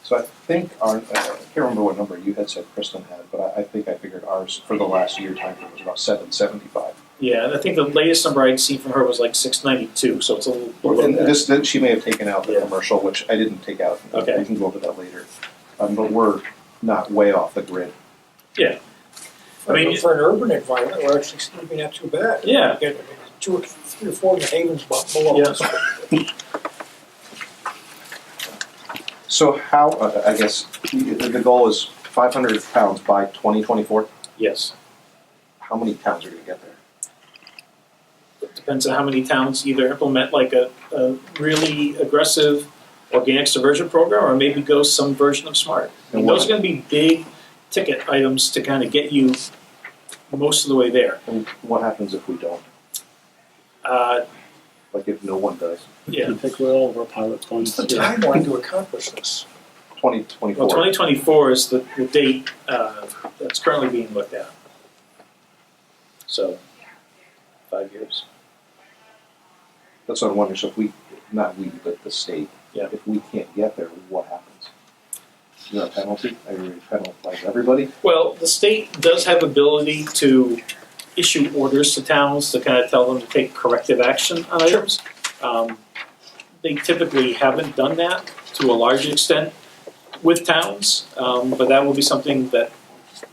A: So I think I can't remember what number you had said Kristen had, but I think I figured ours for the last year time frame was about 775.
F: Yeah, and I think the latest number I'd seen from her was like 692, so it's a little below
A: And
F: that.
A: she may have taken out the commercial, which I didn't take out.
F: Okay.
A: We can go over that later. But we're not way off the grid.
F: Yeah. I mean,
E: For an urban environment, we're actually maybe not too bad.
F: Yeah.
E: You get 2 or 3 or 4 in the havens below
F: Yeah.
E: us.
A: So how, I guess, the goal is 500 pounds by 2024?
F: yes.
A: How many towns are gonna get there?
F: It depends on how many towns either implement like a really aggressive organic subversion program or maybe go some version of SMART. I mean, those are going to be big ticket items to kind of get you most of the way there.
A: And what happens if we don't? Like if no one does?
F: Yeah.
D: I think we're all over pilot funds.
E: What's the timeline to accomplish this?
A: 2024?
F: Well, 2024 is the date that's currently being looked at. So, 5 years.
A: That's what I'm wondering, so if we, not we, but the state,
F: Yeah.
A: if we can't get there, what happens? Is there a penalty? Are we penalize everybody?
F: Well, the state does have ability to issue orders to towns to kind of tell them to take corrective action on items. They typically haven't done that to a large extent with towns, but that will be something that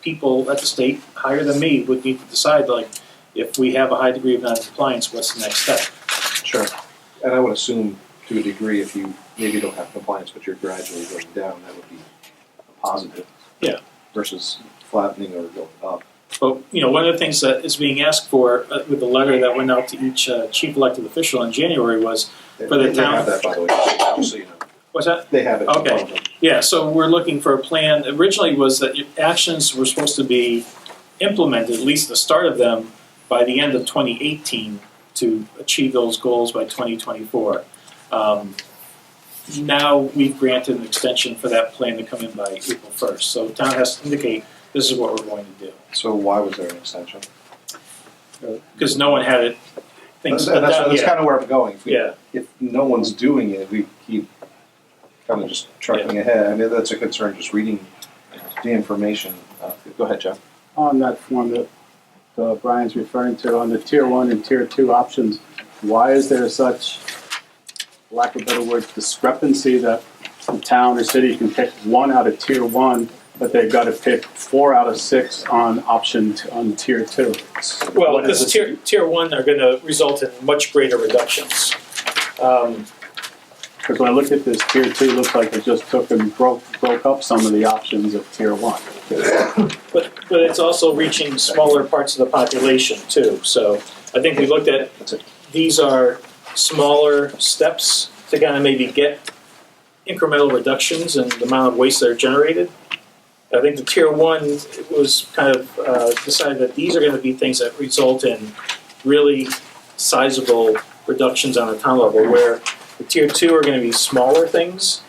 F: people at the state higher than me would need to decide, like, if we have a high degree of non-compliance, what's the next step?
A: Sure. And I would assume to a degree, if you maybe don't have compliance, but you're gradually going down, that would be a positive.
F: Yeah.
A: Versus flattening or going up.
F: But, you know, one of the things that is being asked for with the letter that went out to each chief elected official in January was, For the
A: They
F: town-
A: have that, by the way, just so you know.
F: what's that?
A: They have it. in
F: Okay.
A: front of them.
F: Yeah, so we're looking for a plan. Originally was that your actions were supposed to be implemented, at least the start of them, by the end of 2018 to achieve those goals by 2024. Now we've granted an extension for that plan to come in by April 1st. So the town has to indicate this is what we're going to do.
A: So why was there an extension?
F: Because no one had it. Things,
A: That's kind of where I'm going.
F: Yeah.
A: If no one's doing it, we keep kind of just trucking ahead. I mean, that's a concern, just reading the information. Go ahead, Jeff.
D: On that form that Brian's referring to, on the tier 1 and tier 2 options, why is there such, lack of better words, discrepancy that the town or city can pick 1 out of tier 1, but they've got to pick 4 out of 6 on on tier 2?
F: Well,
D: What is
F: because tier 1 are going to result in much greater reductions.
D: Because when I look at this, tier 2 looks like it just took and broke up some of the options of tier 1.
F: But it's also reaching smaller parts of the population too. So I think we looked at, these are smaller steps to kind of maybe get incremental reductions in the amount of waste that are generated. I think the tier 1 was kind of decided that these are going to be things that result in really sizable reductions on a town level, where the tier 2 are going to be smaller things.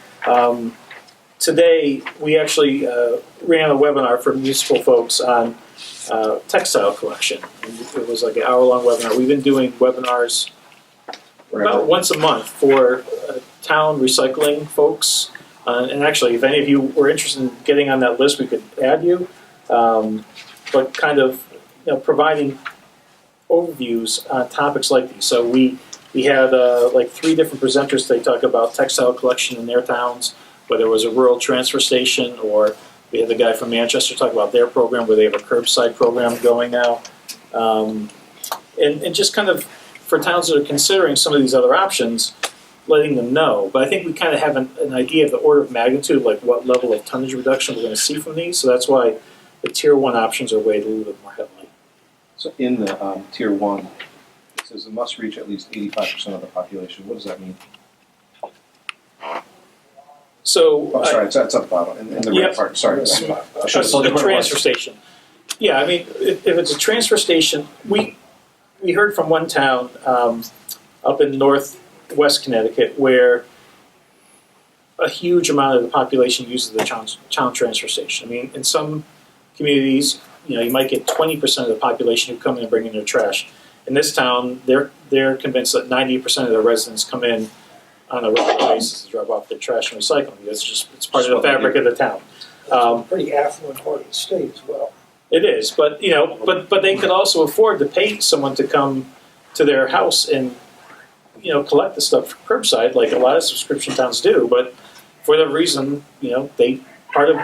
F: Today, we actually ran a webinar for municipal folks on textile collection. And it was like an hour-long webinar. We've been doing webinars about once a month for town recycling folks. And actually, if any of you were interested in getting on that list, we could add you. But kind of providing overviews on topics like these. So we had like 3 different presenters. They talk about textile collection in their towns, whether it was a rural transfer station, or we had the guy from Manchester talk about their program where they have a curbside program going now. And just kind of for towns that are considering some of these other options, letting them know. But I think we kind of have an idea of the order of magnitude, like what level of tonnage reduction we're going to see from these. So that's why the tier 1 options are weighed a little bit more heavily.
A: So in the tier 1, it says it must reach at least 85% of the population. What does that mean?
F: So
A: Oh, sorry, it's at the bottom, in the red part, sorry. I should have told you
F: a
A: what it
F: transfer
A: was.
F: station. Yeah, I mean, if it's a transfer station, we heard from one town up in northwest Connecticut where a huge amount of the population uses the town transfer station. I mean, in some communities, you might get 20% of the population who come in and bring in their trash. In this town, they're convinced that 90% of their residents come in on a regular basis to drop off their trash and recycling. It's part of the fabric of the town.
E: Pretty affluent part of the state as well.
F: It is, but but they could also afford to pay someone to come to their house and collect the stuff curbside, like a lot of subscription towns do. But for that reason, they part of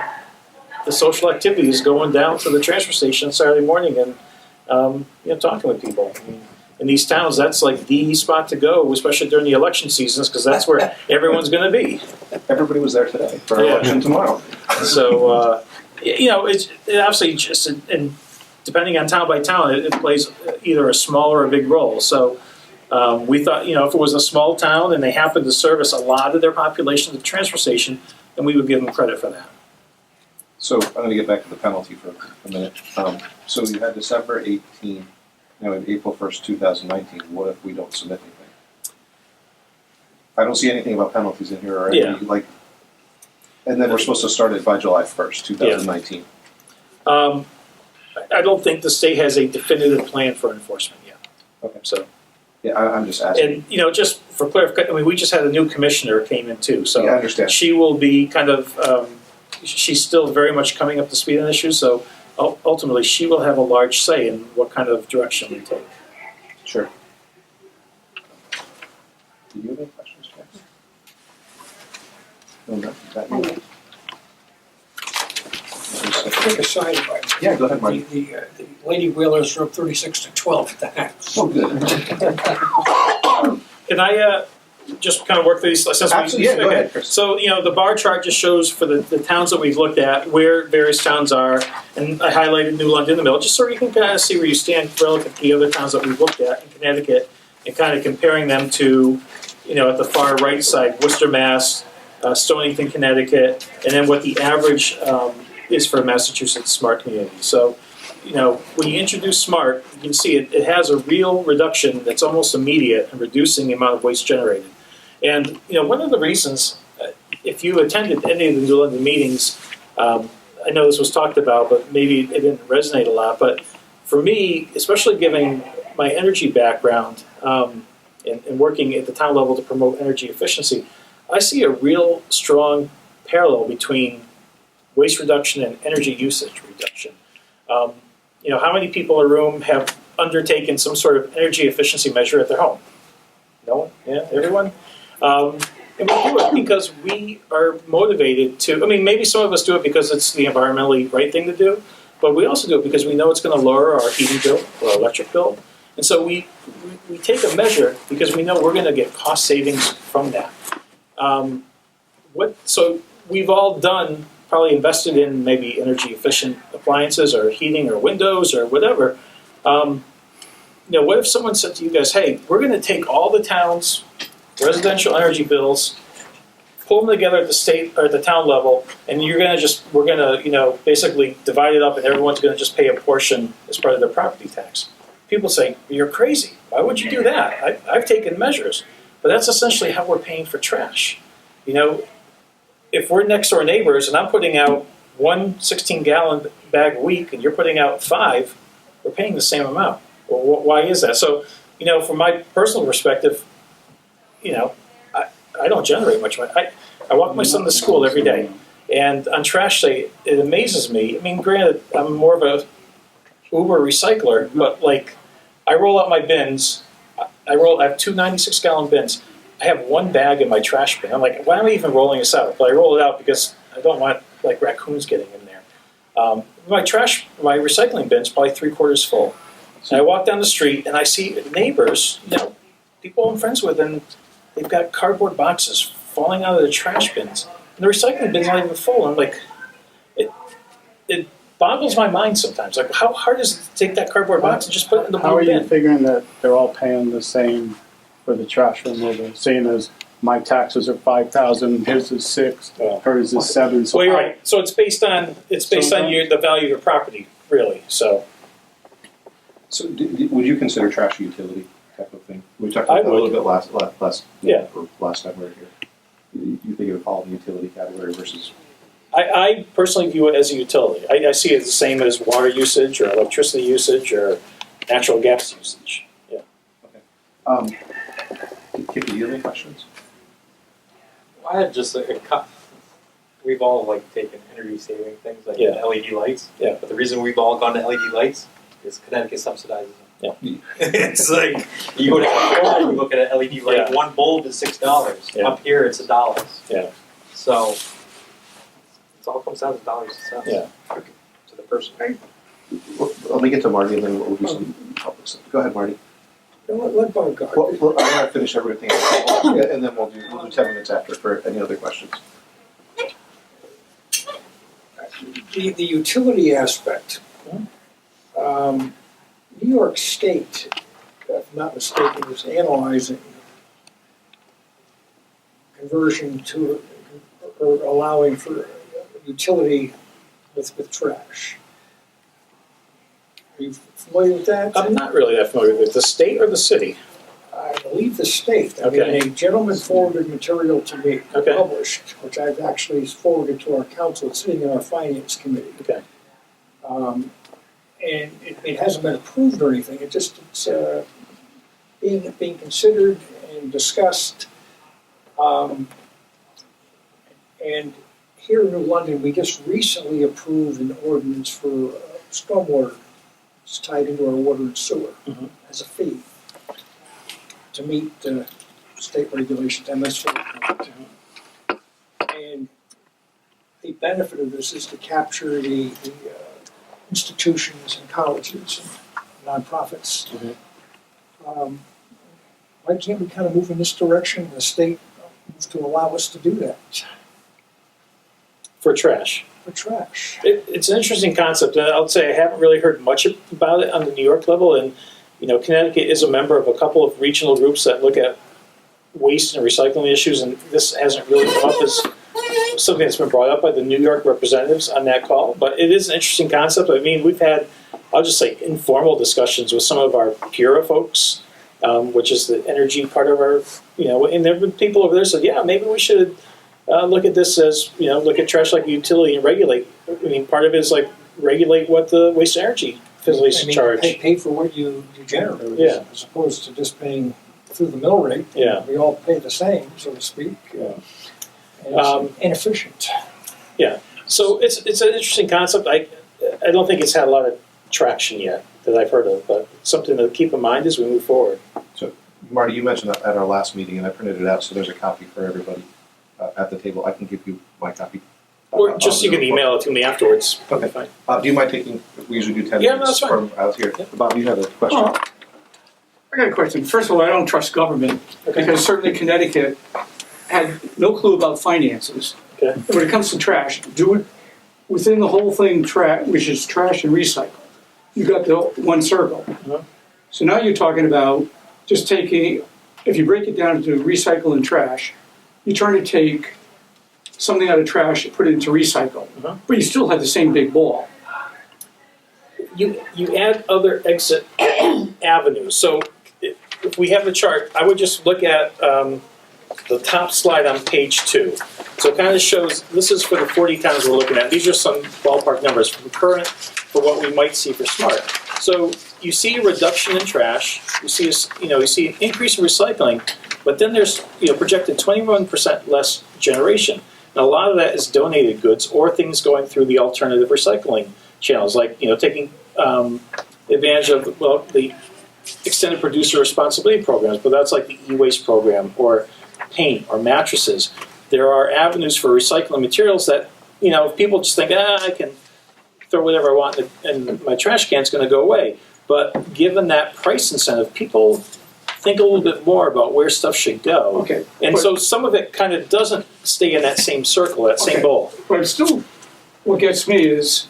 F: the social activities, going down to the transfer station Saturday morning and talking with people. I mean, in these towns, that's like the spot to go, especially during the election seasons, because that's where everyone's going to be.
A: Everybody was there today for
F: Yeah.
A: election tomorrow.
F: So, it's obviously just, and depending on town by town, it plays either a small or a big role. So we thought, if it was a small town and they happened to service a lot of their population at the transfer station, then we would give them credit for that.
A: So I'm going to get back to the penalty for a minute. So you had December 18, and April 1st, 2019. What if we don't submit anything? I don't see anything about penalties in here or any, and then we're supposed to start it by July 1st, 2019.
F: I don't think the state has a definitive plan for enforcement yet.
A: Okay.
F: So,
A: Yeah, I'm just asking.
F: and just for clarification, we just had a new commissioner came in too. So
A: Yeah, I understand.
F: she will be kind of, she's still very much coming up to speed on issues. So ultimately, she will have a large say in what kind of direction we take.
A: Sure. Do you have any questions, Jack? No, that
C: I
A: you?
C: know.
E: Quick aside,
A: Yeah, go ahead, Marty.
E: the Lady Whalers are up 36-12 at the half.
A: Oh, good.
F: And I just kind of work through these. Since
A: Absolutely, yeah, go ahead, Chris.
F: So, the bar chart just shows for the towns that we've looked at where various towns are, and I highlighted New London in the middle, just so you can kind of see where you stand relative to the other towns that we've looked at in Connecticut, and kind of comparing them to, at the far right side, Worcester, Mass, Stonington, Connecticut, and then what the average is for Massachusetts smart community. So, when you introduce SMART, you can see it has a real reduction that's almost immediate in reducing the amount of waste generated. And, one of the reasons, if you attended any of the New London meetings, I know this was talked about, but maybe it didn't resonate a lot, but for me, especially given my energy background and working at the town level to promote energy efficiency, I see a real strong parallel between waste reduction and energy usage reduction. How many people in a room have undertaken some sort of energy efficiency measure at their home? No one? Yeah, everyone? And we do it because we are motivated to, maybe some of us do it because it's the environmentally right thing to do, but we also do it because we know it's going to lower our heating bill or electric bill. And so we take a measure because we know we're going to get cost savings from that. So we've all probably invested in maybe energy efficient appliances or heating or windows or whatever. What if someone said to you guys, hey, we're going to take all the town's residential energy bills, pull them together at the state or at the town level, and we're going to basically divide it up and everyone's going to just pay a portion as part of their property tax. People say, you're crazy. Why would you do that? I've taken measures. But that's essentially how we're paying for trash. If we're next door neighbors and I'm putting out one 16-gallon bag a week and you're putting out 5, we're paying the same amount. Well, why is that? So, from my personal perspective, I don't generate much money. I walk my son to school every day, and on trash day, it amazes me. Granted, I'm more of a Uber recycler, but I roll out my bins. I have 2 96-gallon bins. I have 1 bag in my trash bin. I'm like, why am I even rolling this out? But I roll it out because I don't want raccoons getting in there. My recycling bin's probably 3/4 full. And I walk down the street and I see neighbors, people I'm friends with, and they've got cardboard boxes falling out of the trash bins. And the recycling bin's not even full. I'm like, it boggles my mind sometimes. How hard is it to take that cardboard box and just put it in the
D: How are
F: blue
D: you
F: bin?
D: figuring that they're all paying the same for the trash removal? Seeing as my taxes are 5,000, his is 6, hers is 7. So
F: Well, you're right. So it's based on the value of your property, really. So
A: So would you consider trash a utility type of thing? We talked
F: I
A: about that a little
F: would.
A: bit last
F: Yeah.
A: or last time we were here. You think it would fall in the utility category versus?
F: I personally view it as a utility. I see it the same as water usage or electricity usage or natural gas usage. Yeah.
A: Kippy, do you have any questions?
G: I had just we've all taken energy saving things like
F: Yeah.
G: LED lights.
F: Yeah.
G: But the reason we've all gone to LED lights is Connecticut subsidizes them.
F: Yeah.
G: It's you go to California, you look at an LED light,
F: Yeah.
G: 1 bulb is $6.
F: Yeah.
G: Up here it's $1.
F: Yeah.
G: So it's all comes down to dollars and cents.
F: Yeah.
G: To the person.
A: Well, let me get to Marty and then we'll do some public stuff. Go ahead, Marty.
E: Let Bob go.
A: Well, I want to finish everything and then we'll do 10 minutes after for any other questions.
E: The utility aspect. New York State, if I'm not mistaken, is analyzing conversion to, or allowing for utility with trash. Are you familiar with that?
F: I'm not really that familiar with it. The state or the city?
E: I believe the state. I mean,
F: Okay.
E: a gentleman forwarded material to me,
F: Okay.
E: published, which I've actually forwarded to our council, it's sitting in our finance committee.
F: Okay.
E: And it hasn't been approved or anything, it's being considered and discussed. And here in New London, we just recently approved an ordinance for stormwater. It's tied into our water and sewer as a fee to meet the state regulations, MS4. And the benefit of this is to capture the institutions and colleges and nonprofits. Why can't we kind of move in this direction? The state moves to allow us to do that
F: For trash.
E: for trash.
F: It's an interesting concept, and I'll say I haven't really heard much about it on the New York level. And Connecticut is a member of a couple of regional groups that look at waste and recycling issues, and this hasn't really come up as something that's been brought up by the New York representatives on that call. But it is an interesting concept. I mean, we've had, I'll just say, informal discussions with some of our PURA folks, which is the energy part of our, and there have been people over there said, yeah, maybe we should look at this as, look at trash like a utility and regulate. I mean, part of it is like regulate what the waste and energy facilities charge.
E: Pay for what you generate,
F: Yeah.
E: as opposed to just paying through the mill rate.
F: Yeah.
E: We all pay the same, so to speak.
F: Yeah.
E: And it's inefficient.
F: So it's an interesting concept. I don't think it's had a lot of traction yet that I've heard of, but something to keep in mind as we move forward.
A: So, Marty, you mentioned that at our last meeting, and I printed it out, so there's a copy for everybody at the table. I can give you my copy.
F: Or just you can email it to me afterwards.
A: Okay.
F: Fine.
A: Bob, do you mind taking, we usually do 10
F: Yeah, no,
A: minutes
F: that's fine.
A: from out here. Bob, you have a question?
H: Oh, I got a question. First of all, I don't trust government because certainly Connecticut had no clue about finances.
F: Okay.
H: And when it comes to trash, do it within the whole thing, which is trash and recycle. You got the one circle. So now you're talking about just taking, if you break it down to recycle and trash, you're trying to take something out of trash and put it into recycle. But you still have the same big ball.
F: You add other exit avenues. So if we have the chart, I would just look at the top slide on page 2. So it kind of shows, this is for the 40 towns we're looking at. These are some ballpark numbers from current for what we might see for SMART. So you see a reduction in trash, you see an increase in recycling, but then there's projected 21% less generation. Now a lot of that is donated goods or things going through the alternative recycling channels, like taking advantage of the extended producer responsibility programs, but that's like the e-waste program or paint or mattresses. There are avenues for recycling materials that if people just think I can throw whatever I want and my trash can's going to go away. But given that price incentive, people think a little bit more about where stuff should go.
H: Okay.
F: And so some of it kind of doesn't stay in that same circle, that same
H: Okay.
F: bowl.
H: But still, what gets me is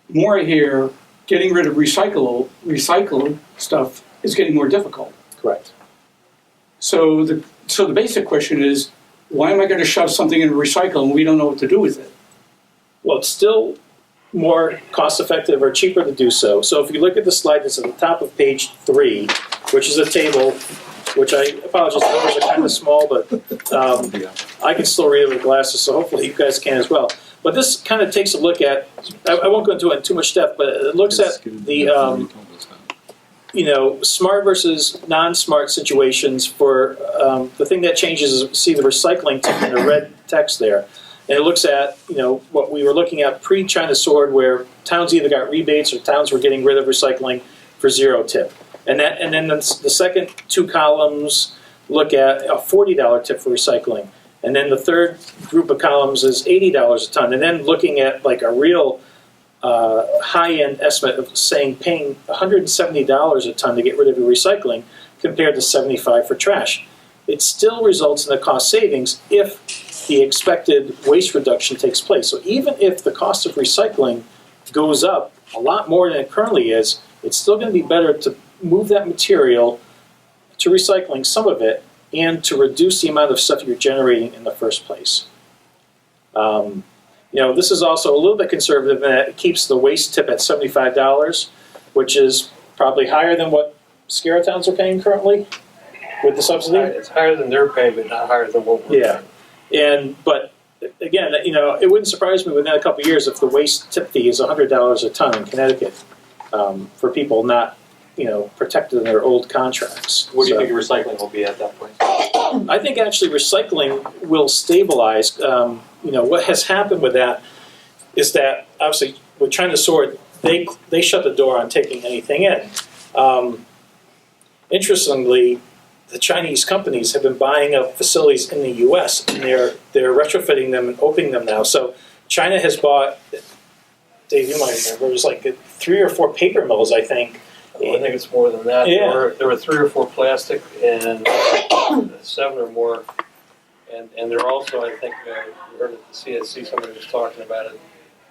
H: more I hear getting rid of recycled stuff is getting more difficult.
F: Correct.
H: So the basic question is, why am I going to shove something into recycle and we don't know what to do with it?
F: Well, it's still more cost-effective or cheaper to do so. So if you look at the slide that's at the top of page 3, which is a table, which I apologize, the numbers are kind of small, but I can still read it with glasses, so hopefully you guys can as well. But this kind of takes a look at, I won't go into it in too much depth, but it looks at the smart versus non-smart situations for the thing that changes is see the recycling in the red text there. And it looks at, what we were looking at pre-China Sword, where towns either got rebates or towns were getting rid of recycling for 0 tip. And then the second 2 columns look at a $40 tip for recycling. And then the third group of columns is $80 a ton. And then looking at like a real high-end estimate of saying paying $170 a ton to get rid of your recycling compared to $75 for trash. It still results in a cost savings if the expected waste reduction takes place. So even if the cost of recycling goes up a lot more than it currently is, it's still going to be better to move that material to recycling, some of it, and to reduce the amount of stuff you're generating in the first place. This is also a little bit conservative in that it keeps the waste tip at $75, which is probably higher than what SCRRRA towns are paying currently with the subsidy.
B: It's higher than their pay, but not higher than what we're paying.
F: But again, it wouldn't surprise me within a couple of years if the waste tip fee is $100 a ton in Connecticut for people not, protected in their old contracts.
G: What do you think recycling will be at that point?
F: I think actually recycling will stabilize. What has happened with that is that obviously with China Sword, they shut the door on taking anything in. Interestingly, the Chinese companies have been buying up facilities in the U.S. and they're retrofitting them and opening them now. So China has bought, Dave, you might remember, it was like 3 or 4 paper mills, I think.
B: I think it's more than that.
F: Yeah.
B: There were 3 or 4 plastic and 7 or more. And there are also, I think, you heard at the CSC, somebody was talking about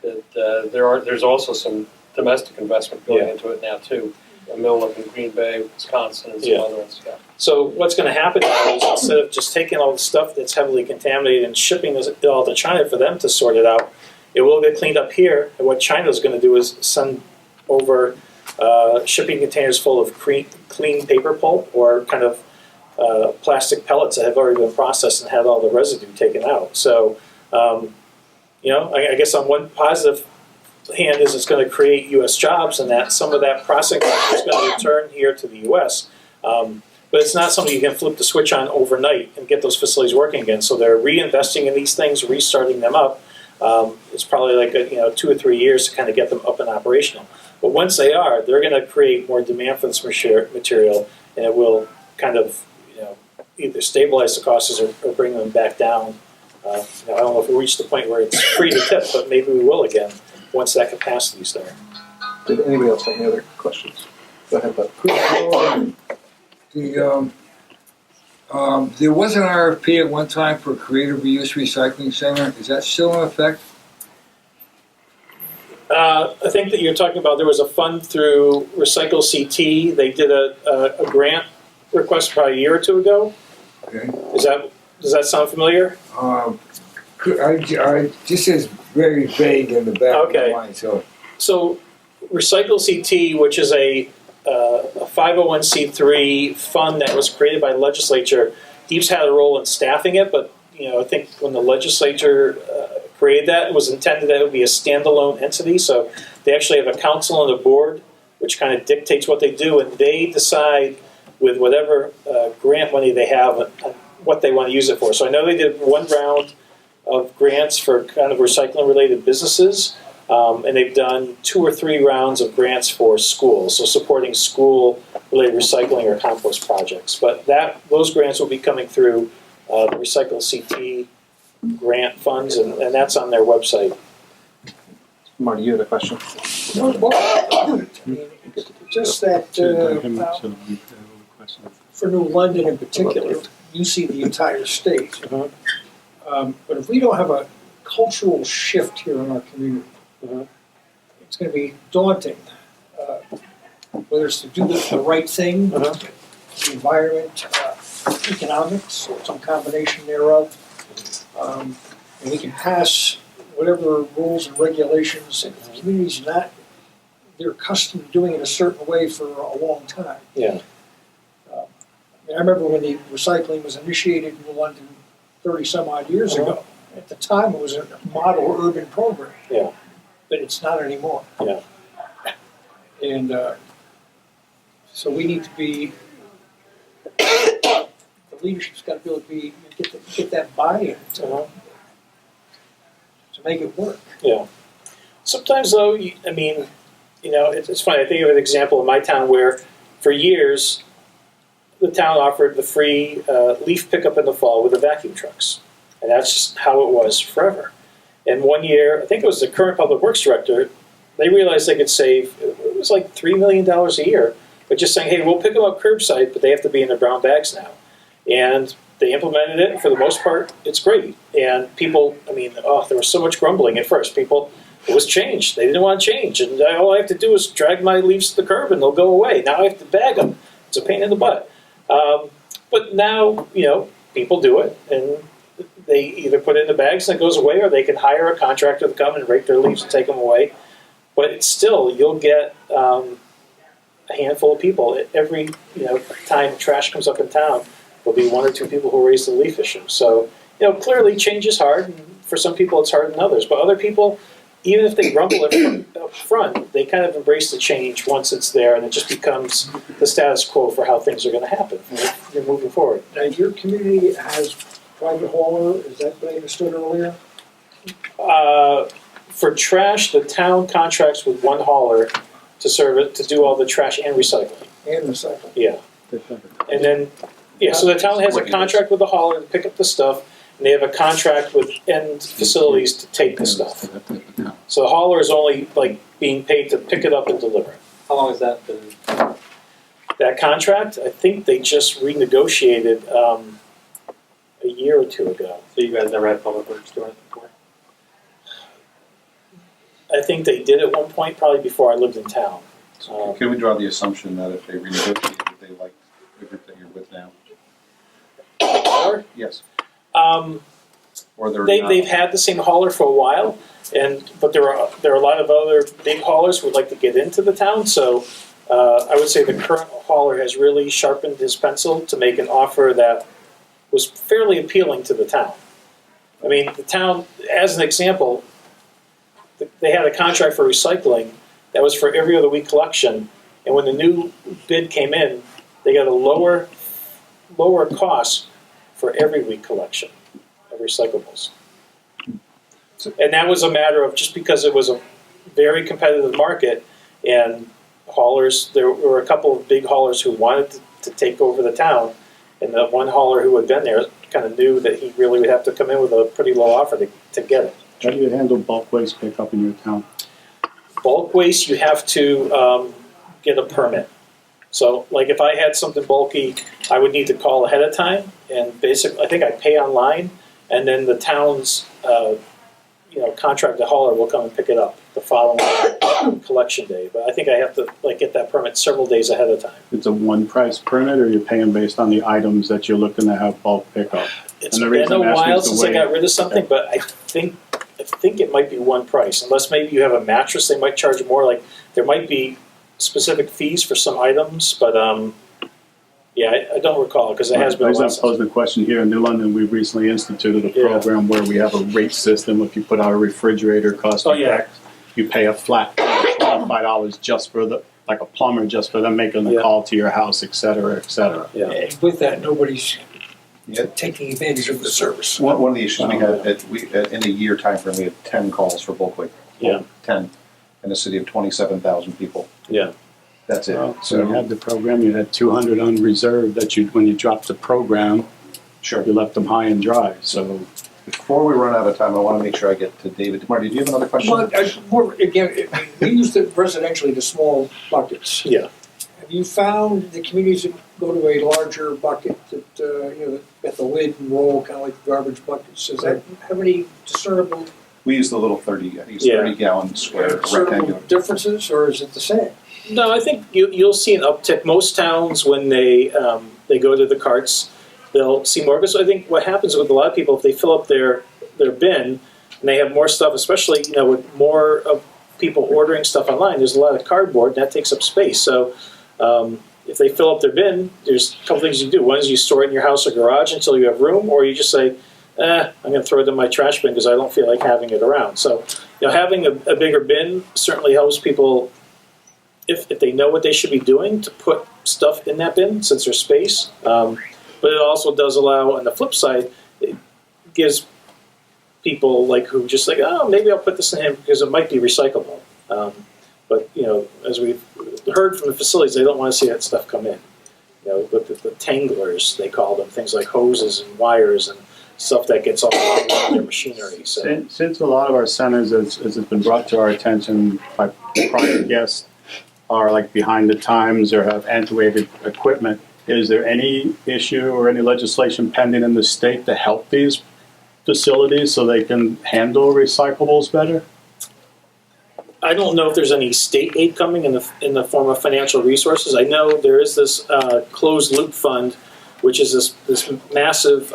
B: it, that there's also some domestic investment going into it now too. A mill up in Green Bay, Wisconsin, and some other ones. Yeah.
F: So what's going to happen now is instead of just taking all the stuff that's heavily contaminated and shipping it all to China for them to sort it out, it will get cleaned up here. And what China's going to do is send over shipping containers full of clean paper pulp or kind of plastic pellets that have already been processed and had all the residue taken out. So, I guess on one positive hand is it's going to create U.S. jobs, and that some of that processing is going to return here to the U.S. But it's not something you can flip the switch on overnight and get those facilities working again. So they're reinvesting in these things, restarting them up. It's probably like 2 or 3 years to kind of get them up and operational. But once they are, they're going to create more demand for this material, and it will kind of either stabilize the costs or bring them back down. I don't know if we reach the point where it's free to tip, but maybe we will again once that capacity is there.
I: Did anybody else have any other questions? Go ahead, Bud.
J: There was an RFP at one time for a creative reuse recycling center. Is that still in effect?
F: I think that you're talking about there was a fund through Recycle CT. They did a grant request probably a year or 2 ago.
J: Okay.
F: Does that sound familiar?
J: This is very vague in the back of my mind.
F: So Recycle CT, which is a 501c3 fund that was created by the legislature, DEEP's had a role in staffing it, but I think when the legislature created that, it was intended that it would be a standalone entity. So they actually have a council and a board, which kind of dictates what they do, and they decide with whatever grant money they have what they want to use it for. So I know they did 1 round of grants for kind of recycling-related businesses, and they've done 2 or 3 rounds of grants for schools, so supporting school-related recycling or compost projects. But those grants will be coming through the Recycle CT grant funds, and that's on their website.
I: Marty, you had a question?
E: Just that for New London in particular, you see the entire state. But if we don't have a cultural shift here in our community, it's going to be daunting. Whether it's to do the right thing, the environment, economics, or some combination thereof. And we can pass whatever rules and regulations, and if the community's not, they're accustomed to doing it a certain way for a long time.
F: Yeah.
E: I remember when the recycling was initiated in London 30 some odd years ago. At the time, it was a model urban program.
F: Yeah.
E: But it's not anymore.
F: Yeah.
E: And so we need to be, the leadership's got to be able to get that buy-in to make it work.
F: Yeah. Sometimes, though, it's funny. I think of an example in my town where, for years, the town offered the free leaf pickup in the fall with the vacuum trucks. And that's just how it was forever. And one year, I think it was the current public works director, they realized they could save, it was like $3 million a year, but just saying, hey, we'll pick them up curbside, but they have to be in their brown bags now. And they implemented it, and for the most part, it's great. And people, I mean, there was so much grumbling at first. People, it was changed. They didn't want to change. And all I have to do is drag my leaves to the curb and they'll go away. Now I have to bag them. It's a pain in the butt. But now, people do it, and they either put it in the bags and it goes away, or they can hire a contractor to come and rake their leaves and take them away. But it's still, you'll get a handful of people. Every time trash comes up in town, there'll be 1 or 2 people who raise the leaf issue. So, clearly change is hard. And for some people it's harder than others. But other people, even if they grumble up front, they kind of embrace the change once it's there, and it just becomes the status quo for how things are going to happen. You're moving forward.
E: Now, your community has private hauler, is that what I understood earlier?
F: For trash, the town contracts with one hauler to serve it, to do all the trash and recycling.
E: And recycling?
F: Yeah. And then, so the town has a contract with the hauler to pick up the stuff, and they have a contract with end facilities to take the stuff. So the hauler is only being paid to pick it up and deliver it.
G: How long has that been?
F: That contract, I think they just renegotiated a year or 2 ago.
G: So you guys never had Public Works doing it before?
F: I think they did at one point, probably before I lived in town.
A: Can we draw the assumption that if they renegotiate, they like the group that you're with now? Yes. Or
F: They've had the same hauler for a while, but there are a lot of other big haulers who would like to get into the town. So I would say the current hauler has really sharpened his pencil to make an offer that was fairly appealing to the town. I mean, the town, as an example, they had a contract for recycling that was for every other week collection, and when the new bid came in, they got a lower cost for every week collection of recyclables. And that was a matter of just because it was a very competitive market, and haulers, there were a couple of big haulers who wanted to take over the town, and the one hauler who had been there kind of knew that he really would have to come in with a pretty low offer to get it.
D: How do you handle bulk waste pickup in your town?
F: Bulk waste, you have to get a permit. So, if I had something bulky, I would need to call ahead of time, and basically, I think I pay online, and then the town's, contracted hauler will come and pick it up the following collection day. But I think I have to get that permit several days ahead of time.
D: It's a one-price permit, or you're paying based on the items that you're looking to have bulk pickup?
F: It's been a while since I got rid of something, but I think it might be one price. Unless maybe you have a mattress, they might charge more. There might be specific fees for some items, but I don't recall because it has been a while.
D: I'm posing a question here in New London. We recently instituted a program where we have a rate system. If you put out a refrigerator, cost you pay a flat $25 just for a plumber, just for them making the call to your house, et cetera, et cetera.
F: Yeah.
E: And with that, nobody's taking advantage of the service.
A: One of the issues we had, in a year time frame, we had 10 calls for bulk waste.
F: Yeah.
A: 10 in a city of 27,000 people.
F: Yeah.
A: That's it.
D: So you had the program, you had 200 on reserve that when you dropped the program,
A: Sure.
D: you left them high and dry. So
A: Before we run out of time, I want to make sure I get to David. Marty, do you have another question?
E: Well, we used it residentially to small buckets.
F: Yeah.
E: Have you found the communities that go to a larger bucket that, got the lid and roll, kind of like the garbage buckets, does that have any discernible
A: We use the little 30-gallon square rectangular.
E: differences, or is it the same?
F: No, I think you'll see an uptick. Most towns, when they go to the carts, they'll see more. Because I think what happens with a lot of people, if they fill up their bin and they have more stuff, especially with more of people ordering stuff online, there's a lot of cardboard and that takes up space. So if they fill up their bin, there's a couple things you do. One is you store it in your house or garage until you have room, or you just say, I'm going to throw it in my trash bin because I don't feel like having it around. So having a bigger bin certainly helps people. If they know what they should be doing to put stuff in that bin, since there's space. But it also does allow, on the flip side, it gives people who just maybe I'll put this in here because it might be recyclable. But as we've heard from the facilities, they don't want to see that stuff come in. But the tanglers, they call them, things like hoses and wires and stuff that gets all out of their machinery. So
D: Since a lot of our centers, as has been brought to our attention by prior guests, are like behind the times or have antiquated equipment, is there any issue or any legislation pending in the state to help these facilities so they can handle recyclables better?
F: I don't know if there's any state aid coming in the form of financial resources. I know there is this closed loop fund, which is this massive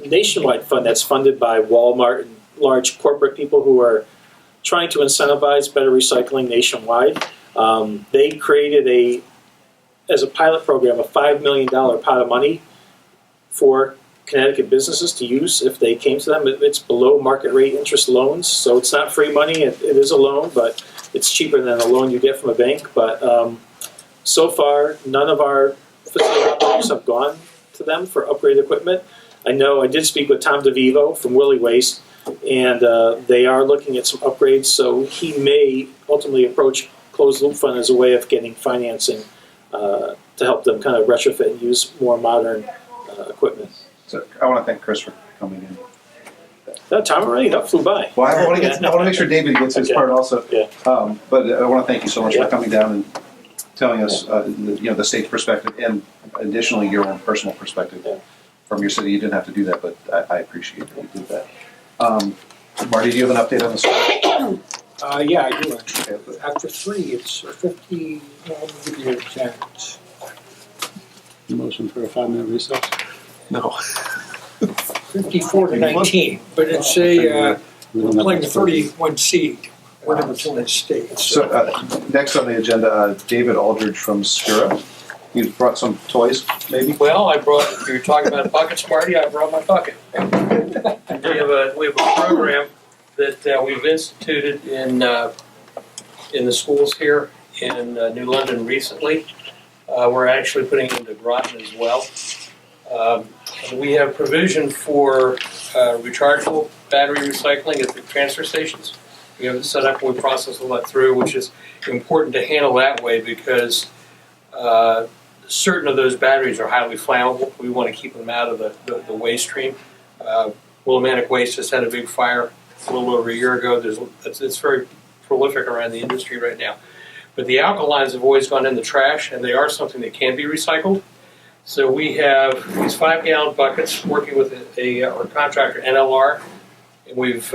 F: nationwide fund that's funded by Walmart and large corporate people who are trying to incentivize better recycling nationwide. They created as a pilot program, a $5 million pot of money for Connecticut businesses to use if they came to them. It's below market rate interest loans, so it's not free money. It is a loan, but it's cheaper than a loan you get from a bank. But so far, none of our facility operators have gone to them for upgraded equipment. I know I did speak with Tom DeVivo from Willie Waste, and they are looking at some upgrades, so he may ultimately approach closed loop fund as a way of getting financing to help them kind of retrofit and use more modern equipment.
A: So I want to thank Chris for coming in.
F: That time already? That flew by.
A: Well, I want to make sure David gets his
F: Okay.
A: part also.
F: Yeah.
A: But I want to thank you so much
F: Yeah.
A: for coming down and telling us, the state's perspective and additionally your own personal perspective
F: Yeah.
A: from your city. You didn't have to do that, but I appreciate that you did that. Marty, do you have an update on the story?
E: Yeah, I do actually. After 3, it's 50, well, let me give you exact.
D: Motion for a 5-minute recess?
A: No.
E: 54 to 19, but it's we're playing the 31 seed. We're number 2 in the state.
A: So next on the agenda, David Aldridge from SCRRRA. You brought some toys, maybe?
B: Well, if you were talking about buckets, Marty, I brought my bucket. We have a program that we've instituted in the schools here in New London recently. We're actually putting it into Groton as well. And we have provision for rechargeable battery recycling at the transfer stations. We have it set up and we process all that through, which is important to handle that way because certain of those batteries are highly flammable. We want to keep them out of the waste stream. Willimantic Waste just had a big fire a little over a year ago. It's very prolific around the industry right now. But the alkalines have always gone in the trash, and they are something that can be recycled. So we have these 5-gallon buckets working with our contractor, NLR, and we've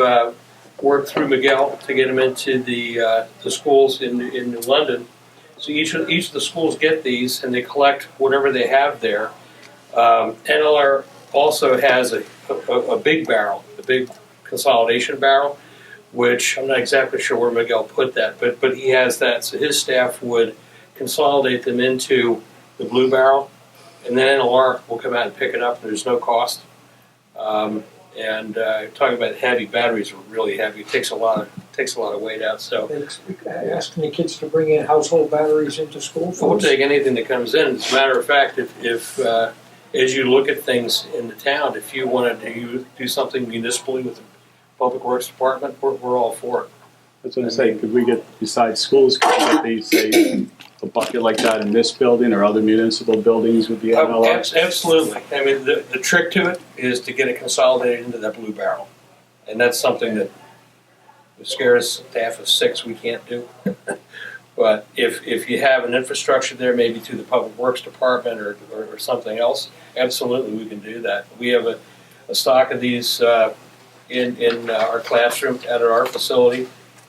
B: worked through Miguel to get them into the schools in New London. So each of the schools get these, and they collect whatever they have there. NLR also has a big barrel, a big consolidation barrel, which I'm not exactly sure where Miguel put that, but he has that. So his staff would consolidate them into the blue barrel, and then NLR will come out and pick it up. There's no cost. And talking about heavy batteries are really heavy. It takes a lot of weight out. So
E: Asking the kids to bring in household batteries into school.
B: we'll take anything that comes in. As a matter of fact, if as you look at things in the town, if you wanted to do something municipally with the Public Works Department, we're all for it.
D: That's what I say, could we get, besides schools, could we get these, say, a bucket like that in this building or other municipal buildings with the NLR?
B: Absolutely. I mean, the trick to it is to get it consolidated into that blue barrel. And that's something that the SCRRRA staff of 6 we can't do. But if you have an infrastructure there, maybe through the Public Works Department or something else, absolutely we can do that. We have a stock of these in our classroom at our facility,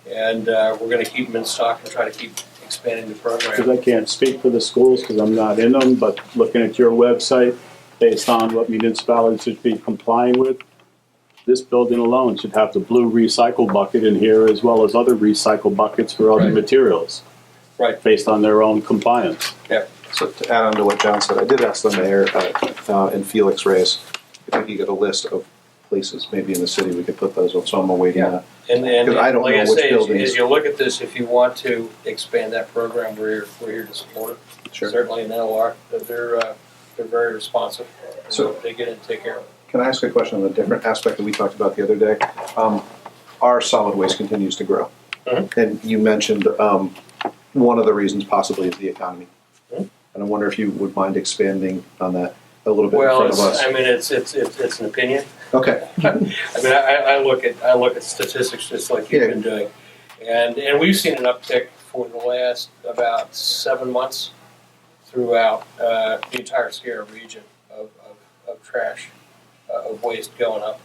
B: and we're going to keep them in stock and try to keep expanding the program.
D: Because I can't speak for the schools because I'm not in them, but looking at your website, based on what municipalities should be complying with, this building alone should have the blue recycle bucket in here as well as other recycle buckets for other materials.
B: Right.
D: Based on their own compliance.
B: Yeah.
A: So to add on to what John said, I did ask the mayor and Felix Reyes if we could get a list of places maybe in the city we could put those on, so I'm awaiting that.
B: And
A: Because I don't
B: like
A: know
B: I
A: which
B: say,
A: buildings.
B: as you look at this, if you want to expand that program, we're here to support it.
A: Sure.
B: Certainly in NLR, they're very responsive.
A: So-
B: they get in and take care of it.
A: Can I ask a question on a different aspect that we talked about the other day? Our solid waste continues to grow.
B: Mhm.
A: And you mentioned one of the reasons possibly is the economy.
B: Mhm.
A: And I wonder if you would mind expanding on that.
I: a little bit in
B: Well,
I: front of us.
B: I mean, it's an opinion.
I: Okay.
B: I mean, I look at statistics just like you've been doing, and we've seen an uptick for the last about 7 months throughout the entire SCRRRA region of trash, of waste going up.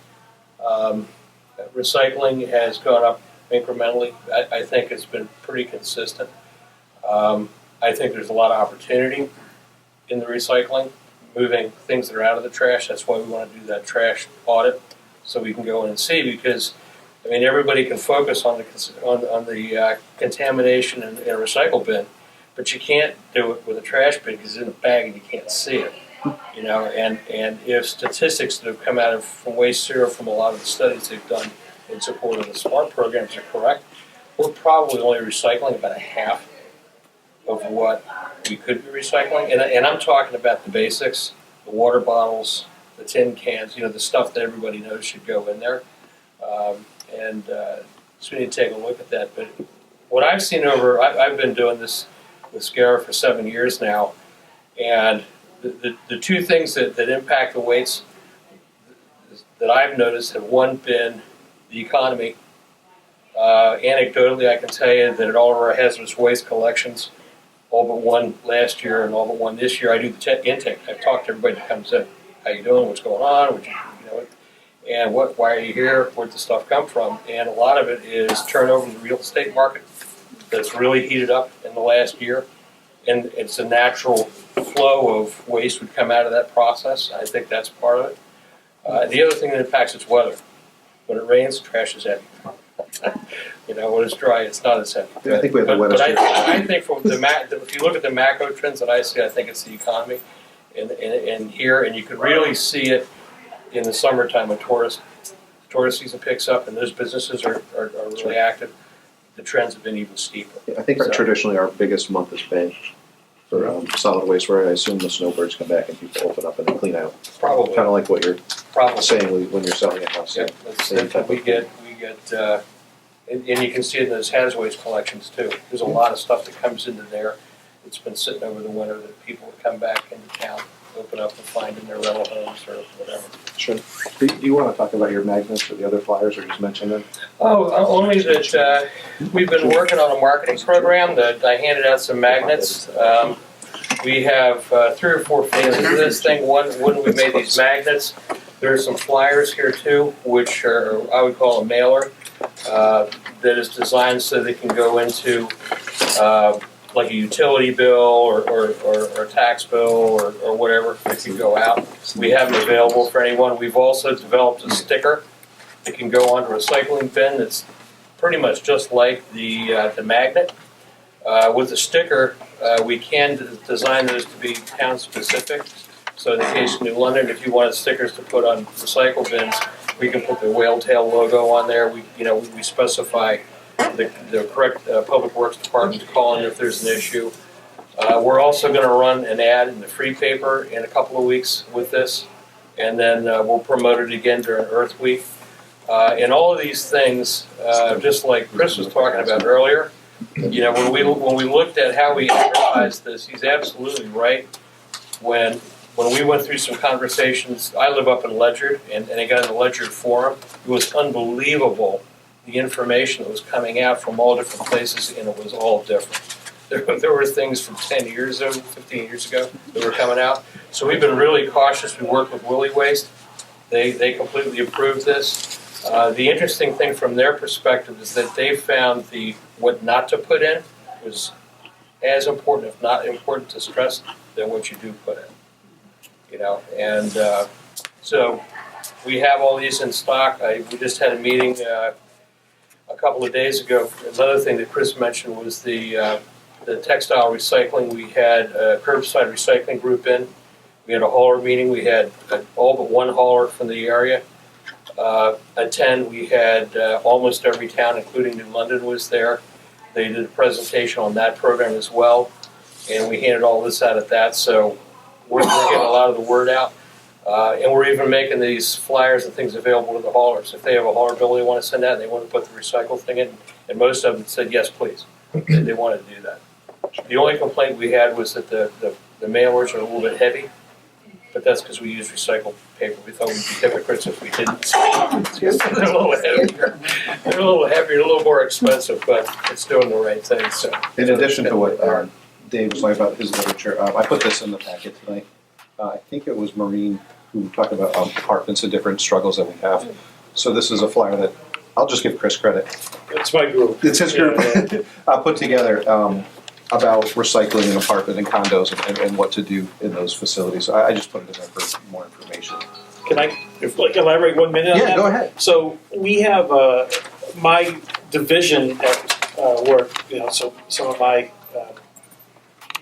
B: Recycling has gone up incrementally. I think it's been pretty consistent. I think there's a lot of opportunity in the recycling, moving things that are out of the trash. That's why we want to do that trash audit, so we can go in and see, because I mean, everybody can focus on the contamination in a recycle bin, but you can't do it with a trash bin because it's in a bag and you can't see it. You know, and if statistics that have come out from Waste SCRRRA, from a lot of the studies they've done in support of the SMART programs are correct, we're probably only recycling about a half of what we could be recycling. And I'm talking about the basics, the water bottles, the tin cans, you know, the stuff that everybody knows should go in there. So we need to take a look at that. But what I've seen I've been doing this with SCRRRA for 7 years now, and the two things that impact the weights that I've noticed have, one, been the economy. Anecdotally, I can tell you that at all of our hazardous waste collections, all but one last year and all but one this year, I do the intake. I've talked to everybody that comes in. How you doing? What's going on? And why are you here? Where'd the stuff come from? And a lot of it is turnover in the real estate market that's really heated up in the last year. And it's a natural flow of waste would come out of that process. I think that's part of it. The other thing that impacts it's weather. When it rains, trash is heavy. You know, when it's dry, it's not as heavy.
I: Yeah, I think we have the
B: But
I: weather.
B: I think from if you look at the macro trends that I see, I think it's the economy, and here, and you could really see it in the summertime when tourist season picks up and those businesses are really active. The trends have been even steeper.
I: I think traditionally our biggest month is May for solid waste, where I assume the snowbirds come back and people open up and they clean out.
B: Probably.
I: Kind of like what you're
B: Probably.
I: saying when you're selling a house.
B: Yeah, we get, and you can see it in those hazardous waste collections too. There's a lot of stuff that comes into there that's been sitting over the winter that people would come back into town, open up and find in their rental homes or whatever.
I: Sure. Do you want to talk about your magnets or the other flyers, or just mention them?
B: Oh, only that we've been working on a marketing program that I handed out some magnets. We have 3 or 4 phases of this thing. One, when we made these magnets, there are some flyers here too, which are, I would call a mailer, that is designed so they can go into like a utility bill or a tax bill or whatever that can go out. We have them available for anyone. We've also developed a sticker that can go onto a recycling bin that's pretty much just like the magnet. With the sticker, we can design those to be town specific. So in the case of New London, if you wanted stickers to put on recycle bins, we can put the whale tail logo on there. We specify the correct public works department to call in if there's an issue. We're also going to run an ad in the free paper in a couple of weeks with this, and then we'll promote it again during Earth Week. And all of these things, just like Chris was talking about earlier, when we looked at how we advertised this, he's absolutely right. When we went through some conversations, I live up in Ledyard, and I got in the Ledyard Forum. It was unbelievable, the information that was coming out from all different places, and it was all different. There were things from 10 years ago, 15 years ago that were coming out. So we've been really cautious. We worked with Willie Waste. They completely approved this. The interesting thing from their perspective is that they found what not to put in was as important, if not important to stress, than what you do put in. And so we have all these in stock. We just had a meeting a couple of days ago. Another thing that Chris mentioned was the textile recycling. We had a curbside recycling group in. We had a hauler meeting. We had all but one hauler from the area attend. We had almost every town, including New London, was there. They did a presentation on that program as well, and we handed all this out at that. So we're getting a lot of the word out, and we're even making these flyers and things available to the haulers. If they have a hauler bill they want to send out and they want to put the recycle thing in, and most of them said, yes, please. They want to do that. The only complaint we had was that the mailers are a little bit heavy. but that's because we use recycled paper. We thought we'd be hypocrites if we didn't. They're a little heavier, a little more expensive, but it's doing the right thing, so.
A: In addition to what Dave was talking about his literature, I put this in the packet tonight. I think it was Maureen who talked about apartments and different struggles that we have. So this is a flyer that, I'll just give Chris credit.
F: It's my group.
A: It's his group. Put together about recycling in apartment and condos and what to do in those facilities. I just put it in there for more information.
F: Can I elaborate 1 minute on that?
A: Yeah, go ahead.
F: So we have my division at work. So some of my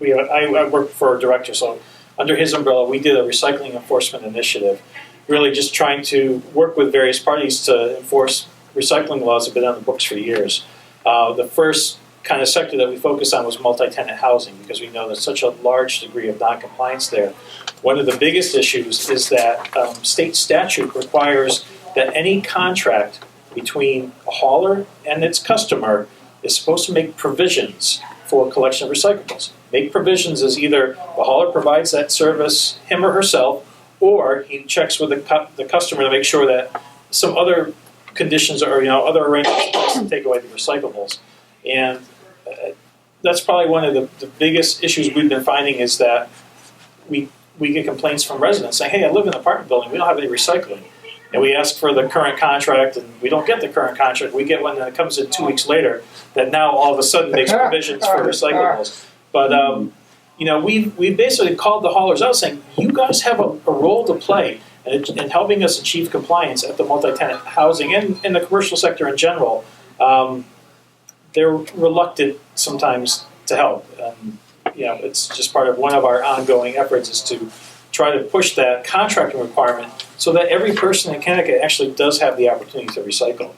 F: I work for a director. So under his umbrella, we did a recycling enforcement initiative, really just trying to work with various parties to enforce recycling laws that have been on the books for years. The first kind of sector that we focused on was multi-tenant housing because we know there's such a large degree of non-compliance there. One of the biggest issues is that state statute requires that any contract between a hauler and its customer is supposed to make provisions for collection of recyclables. Make provisions is either the hauler provides that service him or herself, or he checks with the customer to make sure that some other conditions or other arrangements to take away the recyclables. And that's probably one of the biggest issues we've been finding is that we get complaints from residents saying, hey, I live in an apartment building, we don't have any recycling. And we ask for the current contract, and we don't get the current contract. We get one that comes in 2 weeks later that now all of a sudden makes provisions for recyclables. But we basically called the haulers out saying, you guys have a role to play in helping us achieve compliance at the multi-tenant housing and in the commercial sector in general. They're reluctant sometimes to help. It's just part of one of our ongoing efforts is to try to push that contracting requirement so that every person in Connecticut actually does have the opportunity to recycle.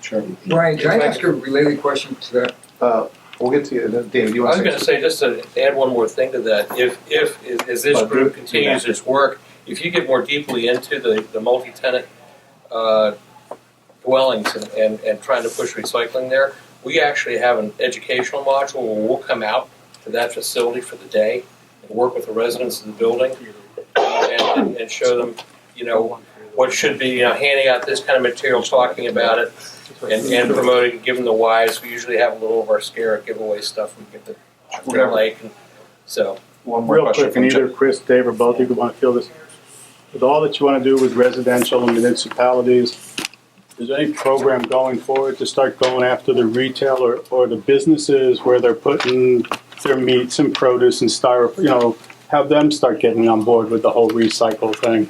A: Sure.
J: Brian, can I ask a related question to that?
A: We'll get to you. David, you
B: I
A: want
B: was going to say, just to add one more thing to that, if as this group continues its work, if you get more deeply into the multi-tenant dwellings and trying to push recycling there, we actually have an educational module where we'll come out to that facility for the day and work with the residents of the building and show them, what should be, handing out this kind of material, talking about it, and promoting, giving the whys. We usually have a little of our SCRRRA giveaway stuff. We get the lake, and so.
A: one more
D: Real
A: question
D: quick,
A: from
D: and either
A: Jeff.
D: Chris, Dave, or both of you want to field this. With all that you want to do with residential and municipalities, is there any program going forward to start going after the retail or the businesses where they're putting their meats and produce and styrofoam, have them start getting on board with the whole recycle thing?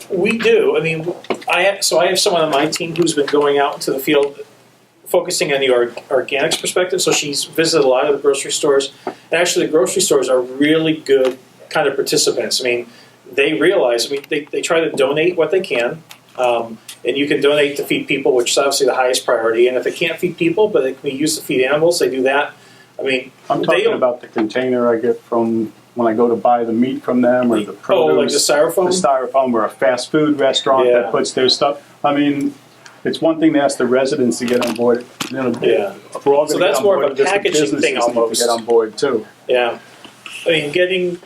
F: We do. I mean, I have someone on my team who's been going out into the field focusing on the organics perspective. So she's visited a lot of the grocery stores. And actually, the grocery stores are really good kind of participants. I mean, they realize, they try to donate what they can. And you can donate to feed people, which is obviously the highest priority. And if they can't feed people, but it can be used to feed animals, they do that. I mean,
D: I'm talking about the container I get from when I go to buy the meat from them or the produce.
F: Oh, like the styrofoam?
D: The styrofoam or a fast food restaurant that puts their stuff. I mean, it's one thing to ask the residents to get on board.
F: Yeah.
D: We're all
F: So
D: gonna
F: that's
D: get on
F: more
D: board,
F: of a
D: just the
F: packaging
D: businesses
F: thing
D: need to
F: almost.
D: get on board too.
F: Yeah. I mean, getting,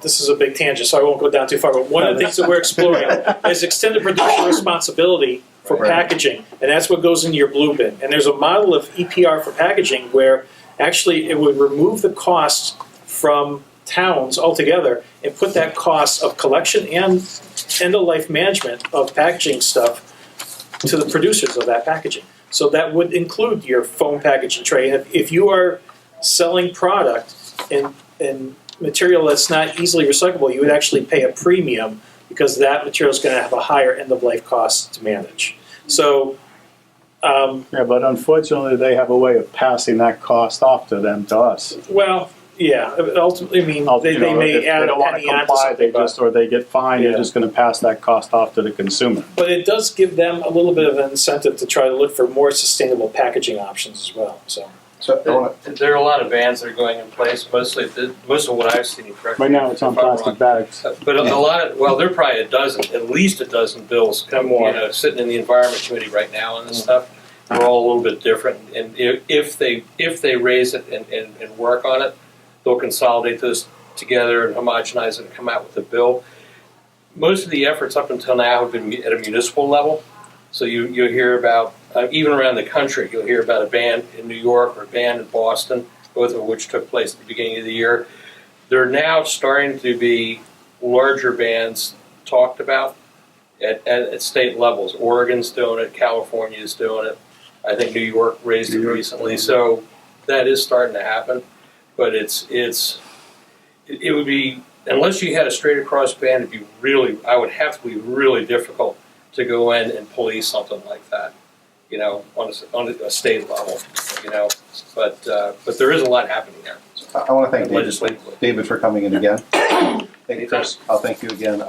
F: this is a big tangent, so I won't go down too far, but one of the things that we're exploring is extended producer responsibility for packaging, and that's what goes into your blue bin. And there's a model of EPR for packaging where actually it would remove the costs from towns altogether and put that cost of collection and end-of-life management of packaging stuff to the producers of that packaging. So that would include your foam packaging tray. And if you are selling product in material that's not easily recyclable, you would actually pay a premium because that material is going to have a higher end-of-life cost to manage. So,
D: Yeah, but unfortunately, they have a way of passing that cost off to them, to us.
F: well, yeah, ultimately, I mean, they may add a penny onto something,
D: or they get fined,
F: Yeah.
D: they're just going to pass that cost off to the consumer.
F: but it does give them a little bit of an incentive to try to look for more sustainable packaging options as well. So,
B: There are a lot of bans that are going in place. Most of what I've seen, correct?
D: Right now, it's on plastic bags.
B: But a lot of, there are probably at least a dozen bills come, sitting in the environment committee right now on this stuff. They're all a little bit different, and if they raise it and work on it, they'll consolidate those together and homogenize it and come out with a bill. Most of the efforts up until now have been at a municipal level. So you'll hear about, even around the country, you'll hear about a ban in New York or a ban in Boston, both of which took place at the beginning of the year. There are now starting to be larger bans talked about at state levels. Oregon's doing it, California's doing it. I think New York raised it recently. So that is starting to happen. But it would be, unless you had a straight across ban, I would have to be really difficult to go in and police something like that, on a state level, But there is a lot happening there.
A: I want to thank
B: legislatively.
A: David for coming in again. Thank you, Chris. I'll thank you again.